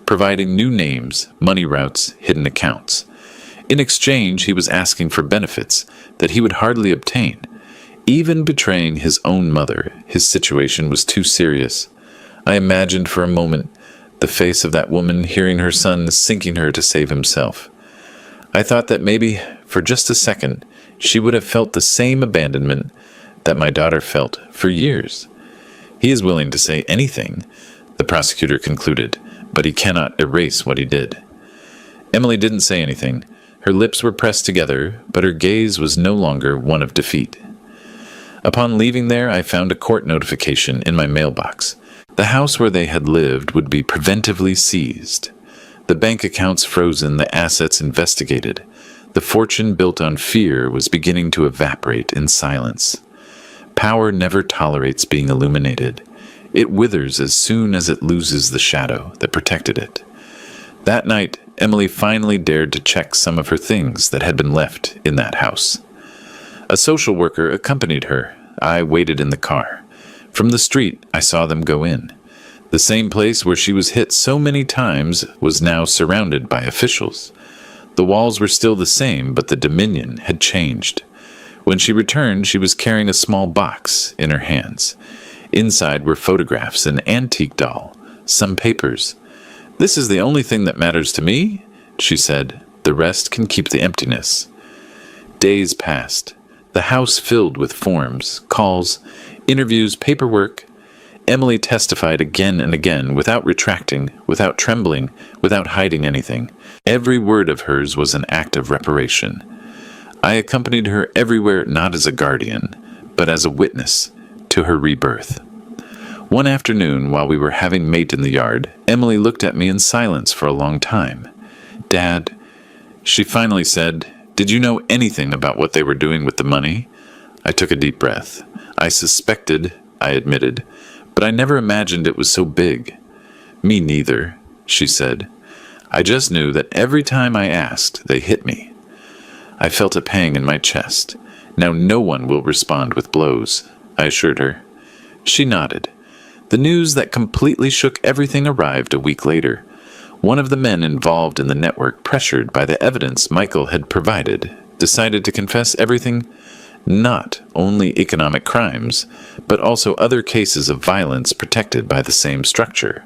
providing new names, money routes, hidden accounts. In exchange, he was asking for benefits that he would hardly obtain. Even betraying his own mother, his situation was too serious. I imagined for a moment the face of that woman hearing her son sinking her to save himself. I thought that maybe, for just a second, she would have felt the same abandonment that my daughter felt for years. "He is willing to say anything," the prosecutor concluded, "but he cannot erase what he did." Emily didn't say anything. Her lips were pressed together, but her gaze was no longer one of defeat. Upon leaving there, I found a court notification in my mailbox. The house where they had lived would be preventively seized. The bank accounts frozen, the assets investigated. The fortune built on fear was beginning to evaporate in silence. Power never tolerates being illuminated. It withers as soon as it loses the shadow that protected it. That night, Emily finally dared to check some of her things that had been left in that house. A social worker accompanied her. I waited in the car. From the street, I saw them go in. The same place where she was hit so many times was now surrounded by officials. The walls were still the same, but the dominion had changed. When she returned, she was carrying a small box in her hands. Inside were photographs, an antique doll, some papers. "This is the only thing that matters to me," she said. "The rest can keep the emptiness." Days passed. The house filled with forms, calls, interviews, paperwork. Emily testified again and again, without retracting, without trembling, without hiding anything. Every word of hers was an act of reparation. I accompanied her everywhere, not as a guardian, but as a witness to her rebirth. One afternoon, while we were having mate in the yard, Emily looked at me in silence for a long time. "Dad," she finally said, "did you know anything about what they were doing with the money?" I took a deep breath. "I suspected," I admitted, "but I never imagined it was so big." "Me neither," she said. "I just knew that every time I asked, they hit me." I felt a pang in my chest. "Now no one will respond with blows," I assured her. She nodded. The news that completely shook everything arrived a week later. One of the men involved in the network, pressured by the evidence Michael had provided, decided to confess everything, not only economic crimes, but also other cases of violence protected by the same structure.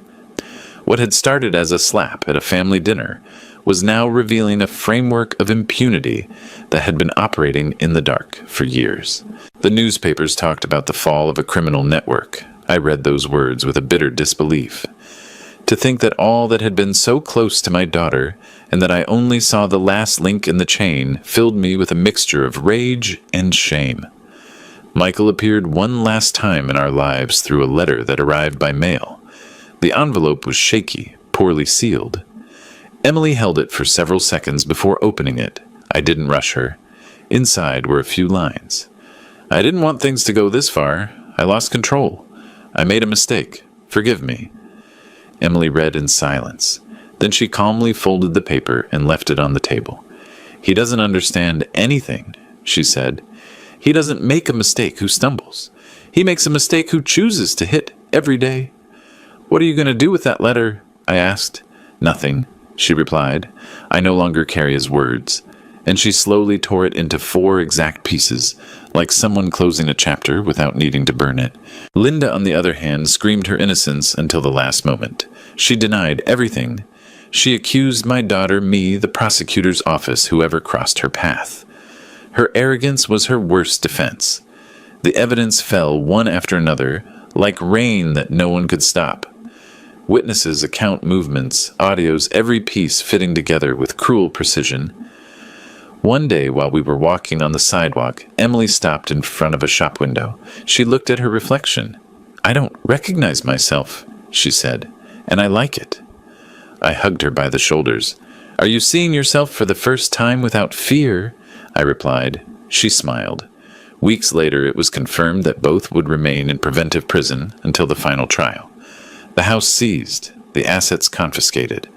What had started as a slap at a family dinner was now revealing a framework of impunity that had been operating in the dark for years. The newspapers talked about the fall of a criminal network. I read those words with a bitter disbelief. To think that all that had been so close to my daughter, and that I only saw the last link in the chain, filled me with a mixture of rage and shame. Michael appeared one last time in our lives through a letter that arrived by mail. The envelope was shaky, poorly sealed. Emily held it for several seconds before opening it. I didn't rush her. Inside were a few lines. I didn't want things to go this far. I lost control. I made a mistake. Forgive me. Emily read in silence. Then she calmly folded the paper and left it on the table. He doesn't understand anything, she said. He doesn't make a mistake who stumbles. He makes a mistake who chooses to hit every day. What are you going to do with that letter? I asked. Nothing, she replied. I no longer carry his words. And she slowly tore it into 4 exact pieces, like someone closing a chapter without needing to burn it. Linda, on the other hand, screamed her innocence until the last moment. She denied everything. She accused my daughter, me, the prosecutor's office, whoever crossed her path. Her arrogance was her worst defense. The evidence fell one after another, like rain that no one could stop. Witnesses account movements, audios, every piece fitting together with cruel precision. One day, while we were walking on the sidewalk, Emily stopped in front of a shop window. She looked at her reflection. I don't recognize myself, she said, and I like it. I hugged her by the shoulders. Are you seeing yourself for the first time without fear? I replied. She smiled. Weeks later, it was confirmed that both would remain in preventive prison until the final trial. The house seized, the assets confiscated.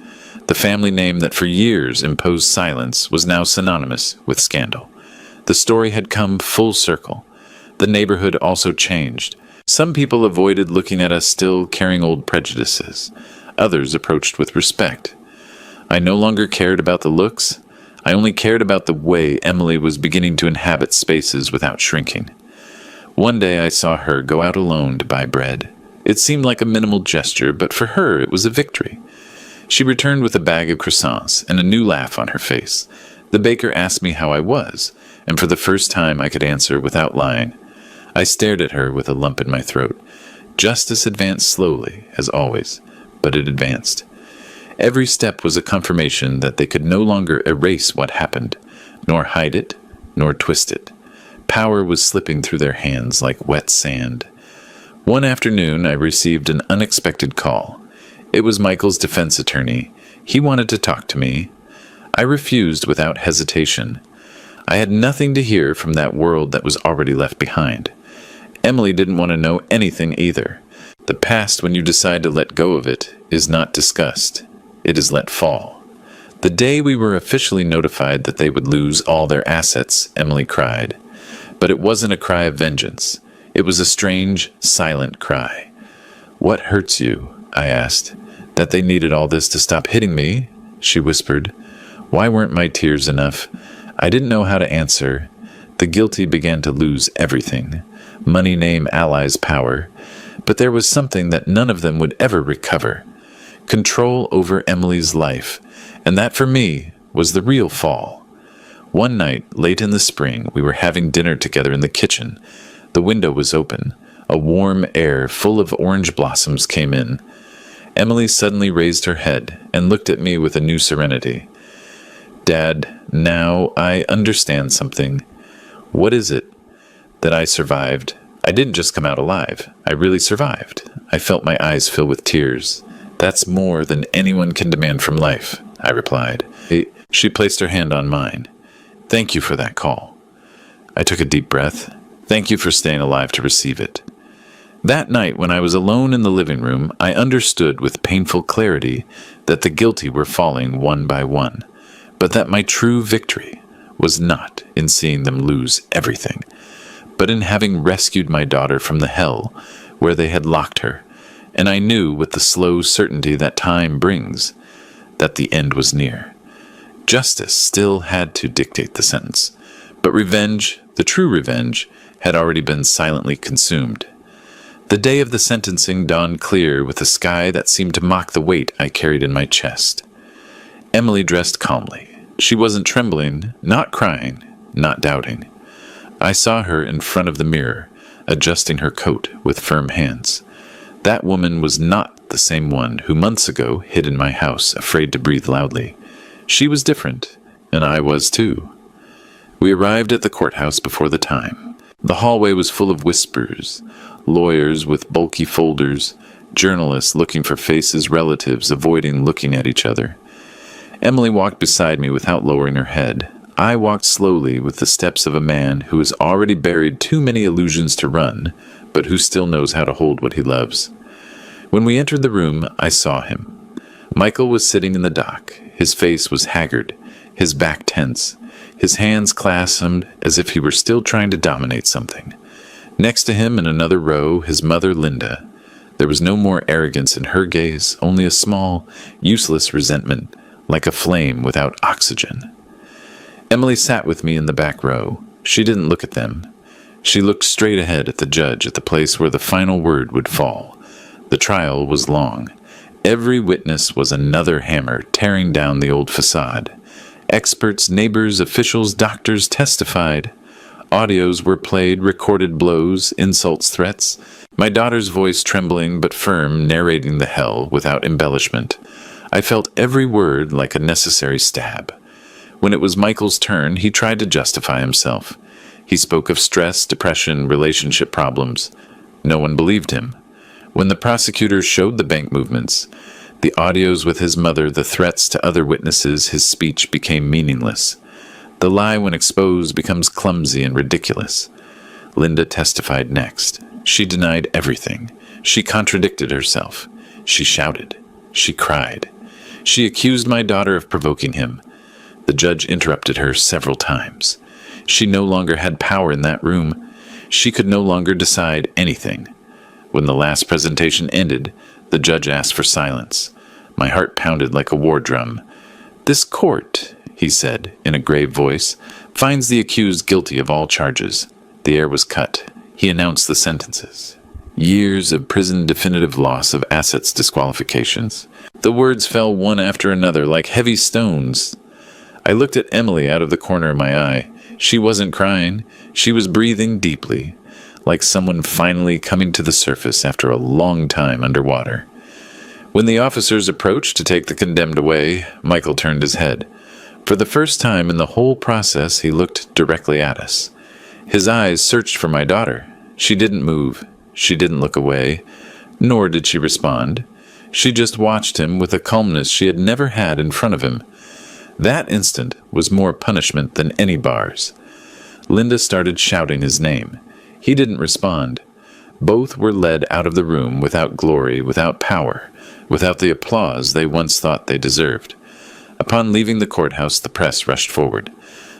The family name that for years imposed silence was now synonymous with scandal. The story had come full circle. The neighborhood also changed. Some people avoided looking at us still carrying old prejudices. Others approached with respect. I no longer cared about the looks. I only cared about the way Emily was beginning to inhabit spaces without shrinking. One day I saw her go out alone to buy bread. It seemed like a minimal gesture, but for her it was a victory. She returned with a bag of croissants and a new laugh on her face. The baker asked me how I was, and for the first time I could answer without lying. I stared at her with a lump in my throat. Justice advanced slowly, as always, but it advanced. Every step was a confirmation that they could no longer erase what happened, nor hide it, nor twist it. Power was slipping through their hands like wet sand. One afternoon I received an unexpected call. It was Michael's defense attorney. He wanted to talk to me. I refused without hesitation. I had nothing to hear from that world that was already left behind. Emily didn't want to know anything either. The past, when you decide to let go of it, is not discussed. It is let fall. The day we were officially notified that they would lose all their assets, Emily cried. But it wasn't a cry of vengeance. It was a strange, silent cry. What hurts you? I asked. That they needed all this to stop hitting me, she whispered. Why weren't my tears enough? I didn't know how to answer. The guilty began to lose everything. Money, name, allies, power. But there was something that none of them would ever recover. Control over Emily's life. And that for me was the real fall. One night, late in the spring, we were having dinner together in the kitchen. The window was open. A warm air full of orange blossoms came in. Emily suddenly raised her head and looked at me with a new serenity. Dad, now I understand something. What is it? That I survived. I didn't just come out alive. I really survived. I felt my eyes fill with tears. That's more than anyone can demand from life, I replied. She placed her hand on mine. Thank you for that call. I took a deep breath. Thank you for staying alive to receive it. That night, when I was alone in the living room, I understood with painful clarity that the guilty were falling one by one, but that my true victory was not in seeing them lose everything, but in having rescued my daughter from the hell where they had locked her, and I knew with the slow certainty that time brings that the end was near. Justice still had to dictate the sentence, but revenge, the true revenge, had already been silently consumed. The day of the sentencing dawned clear with a sky that seemed to mock the weight I carried in my chest. Emily dressed calmly. She wasn't trembling, not crying, not doubting. I saw her in front of the mirror, adjusting her coat with firm hands. That woman was not the same one who months ago hid in my house, afraid to breathe loudly. She was different, and I was too. We arrived at the courthouse before the time. The hallway was full of whispers, lawyers with bulky folders, journalists looking for faces, relatives avoiding looking at each other. Emily walked beside me without lowering her head, I walked slowly with the steps of a man who has already buried too many illusions to run, but who still knows how to hold what he loves. When we entered the room, I saw him. Michael was sitting in the dock. His face was haggard, his back tense, his hands clasped as if he were still trying to dominate something. Next to him in another row, his mother, Linda. There was no more arrogance in her gaze, only a small, useless resentment, like a flame without oxygen. Emily sat with me in the back row. She didn't look at them. She looked straight ahead at the judge, at the place where the final word would fall. The trial was long. Every witness was another hammer tearing down the old facade. Experts, neighbors, officials, doctors testified. Audios were played, recorded blows, insults, threats. My daughter's voice trembling but firm, narrating the hell without embellishment. I felt every word like a necessary stab. When it was Michael's turn, he tried to justify himself. He spoke of stress, depression, relationship problems. No one believed him. When the prosecutor showed the bank movements, the audios with his mother, the threats to other witnesses, his speech became meaningless. The lie, when exposed, becomes clumsy and ridiculous. Linda testified next. She denied everything. She contradicted herself. She shouted. She cried. She accused my daughter of provoking him. The judge interrupted her several times. She no longer had power in that room. She could no longer decide anything. When the last presentation ended, the judge asked for silence. My heart pounded like a war drum. "This court," he said, in a grave voice, "finds the accused guilty of all charges." The air was cut. He announced the sentences. Years of prison, definitive loss of assets, disqualifications. The words fell one after another like heavy stones. I looked at Emily out of the corner of my eye. She wasn't crying. She was breathing deeply, like someone finally coming to the surface after a long time underwater. When the officers approached to take the condemned away, Michael turned his head. For the first time in the whole process, he looked directly at us. His eyes searched for my daughter. She didn't move. She didn't look away, nor did she respond. She just watched him with a calmness she had never had in front of him. That instant was more punishment than any bars. Linda started shouting his name. He didn't respond. Both were led out of the room without glory, without power, without the applause they once thought they deserved. Upon leaving the courthouse, the press rushed forward.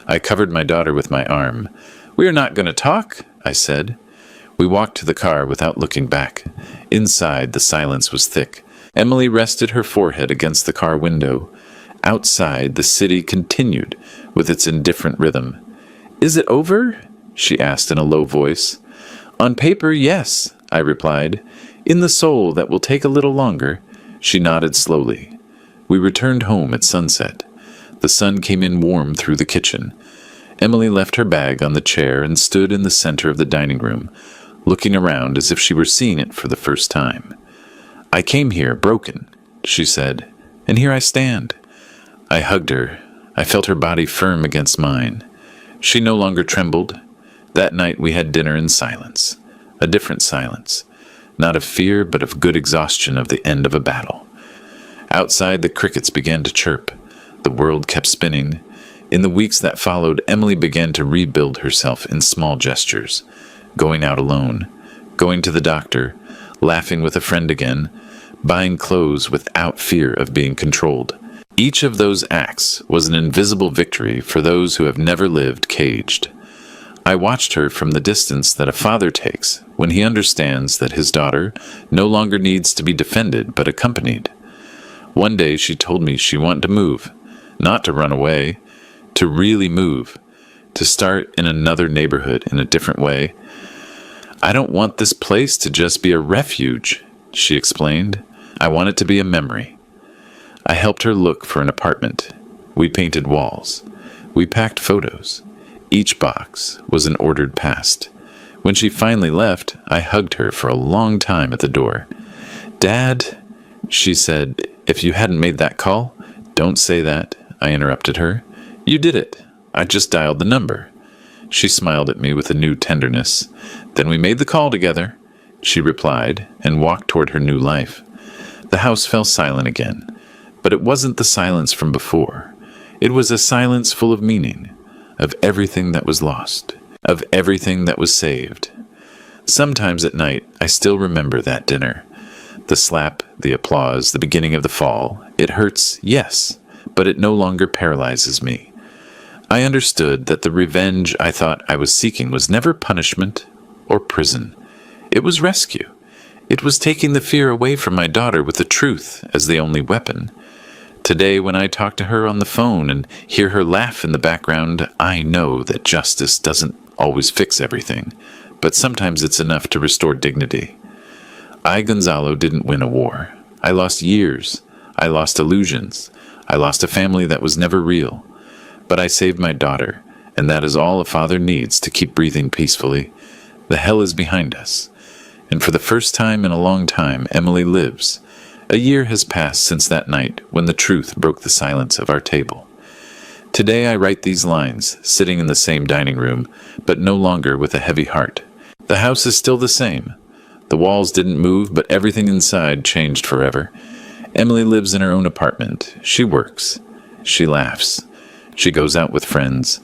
I covered my daughter with my arm. "We are not going to talk," I said. We walked to the car without looking back. Inside, the silence was thick. Emily rested her forehead against the car window. Outside, the city continued with its indifferent rhythm. "Is it over?" she asked in a low voice. "On paper, yes," I replied. "In the soul, that will take a little longer." She nodded slowly. We returned home at sunset. The sun came in warm through the kitchen. Emily left her bag on the chair and stood in the center of the dining room, looking around as if she were seeing it for the first time. "I came here broken," she said, "and here I stand." I hugged her. I felt her body firm against mine. She no longer trembled. That night we had dinner in silence. A different silence. Not of fear, but of good exhaustion of the end of a battle. Outside, the crickets began to chirp. The world kept spinning. In the weeks that followed, Emily began to rebuild herself in small gestures. Going out alone, going to the doctor, laughing with a friend again, buying clothes without fear of being controlled. Each of those acts was an invisible victory for those who have never lived caged. I watched her from the distance that a father takes when he understands that his daughter no longer needs to be defended but accompanied. One day she told me she wanted to move, not to run away, to really move, to start in another neighborhood in a different way. "I don't want this place to just be a refuge," she explained. "I want it to be a memory." I helped her look for an apartment. We painted walls. We packed photos. Each box was an ordered past. When she finally left, I hugged her for a long time at the door. "Dad," she said, "if you hadn't made that call—" "Don't say that," I interrupted her. "You did it. I just dialed the number." She smiled at me with a new tenderness. "Then we made the call together," she replied, and walked toward her new life. The house fell silent again, but it wasn't the silence from before. It was a silence full of meaning. of everything that was lost, of everything that was saved. Sometimes at night, I still remember that dinner. The slap, the applause, the beginning of the fall. It hurts, yes, but it no longer paralyzes me. I understood that the revenge I thought I was seeking was never punishment or prison. It was rescue. It was taking the fear away from my daughter with the truth as the only weapon. Today, when I talk to her on the phone and hear her laugh in the background, I know that justice doesn't always fix everything, but sometimes it's enough to restore dignity. I, Gonzalo, didn't win a war. I lost years. I lost illusions. I lost a family that was never real. But I saved my daughter, and that is all a father needs to keep breathing peacefully. The hell is behind us. And for the first time in a long time, Emily lives. A year has passed since that night when the truth broke the silence of our table. Today I write these lines, sitting in the same dining room, but no longer with a heavy heart. The house is still the same. The walls didn't move, but everything inside changed forever. Emily lives in her own apartment. She works. She laughs. She goes out with friends.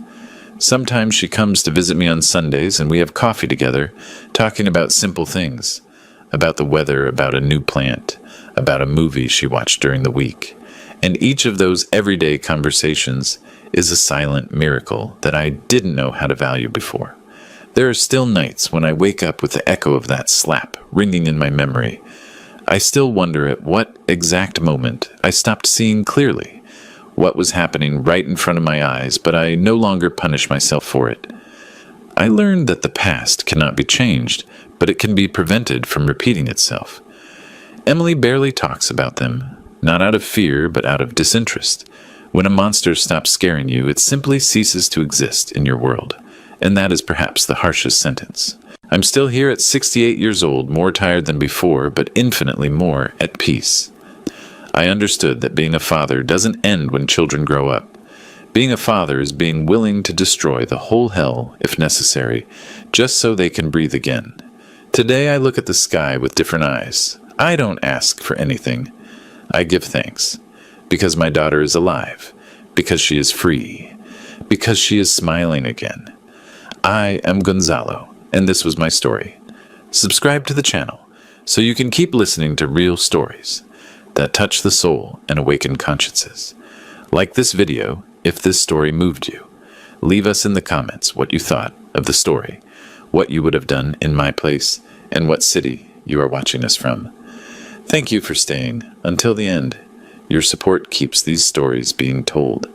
Sometimes she comes to visit me on Sundays and we have coffee together, talking about simple things. About the weather, about a new plant, about a movie she watched during the week. And each of those everyday conversations is a silent miracle that I didn't know how to value before. There are still nights when I wake up with the echo of that slap ringing in my memory. I still wonder at what exact moment I stopped seeing clearly what was happening right in front of my eyes, but I no longer punish myself for it. I learned that the past cannot be changed, but it can be prevented from repeating itself. Emily barely talks about them, not out of fear, but out of disinterest. When a monster stops scaring you, it simply ceases to exist in your world, and that is perhaps the harshest sentence. I'm still here at 68 years old, more tired than before, but infinitely more at peace. I understood that being a father doesn't end when children grow up. Being a father is being willing to destroy the whole hell, if necessary, just so they can breathe again. Today I look at the sky with different eyes. I don't ask for anything. I give thanks. Because my daughter is alive. Because she is free. Because she is smiling again. I am Gonzalo, and this was my story. Subscribe to the channel so you can keep listening to real stories that touch the soul and awaken consciences. Like this video if this story moved you. Leave us in the comments what you thought of the story, what you would have done in my place, and what city you are watching us from. Thank you for staying until the end. Your support keeps these stories being told.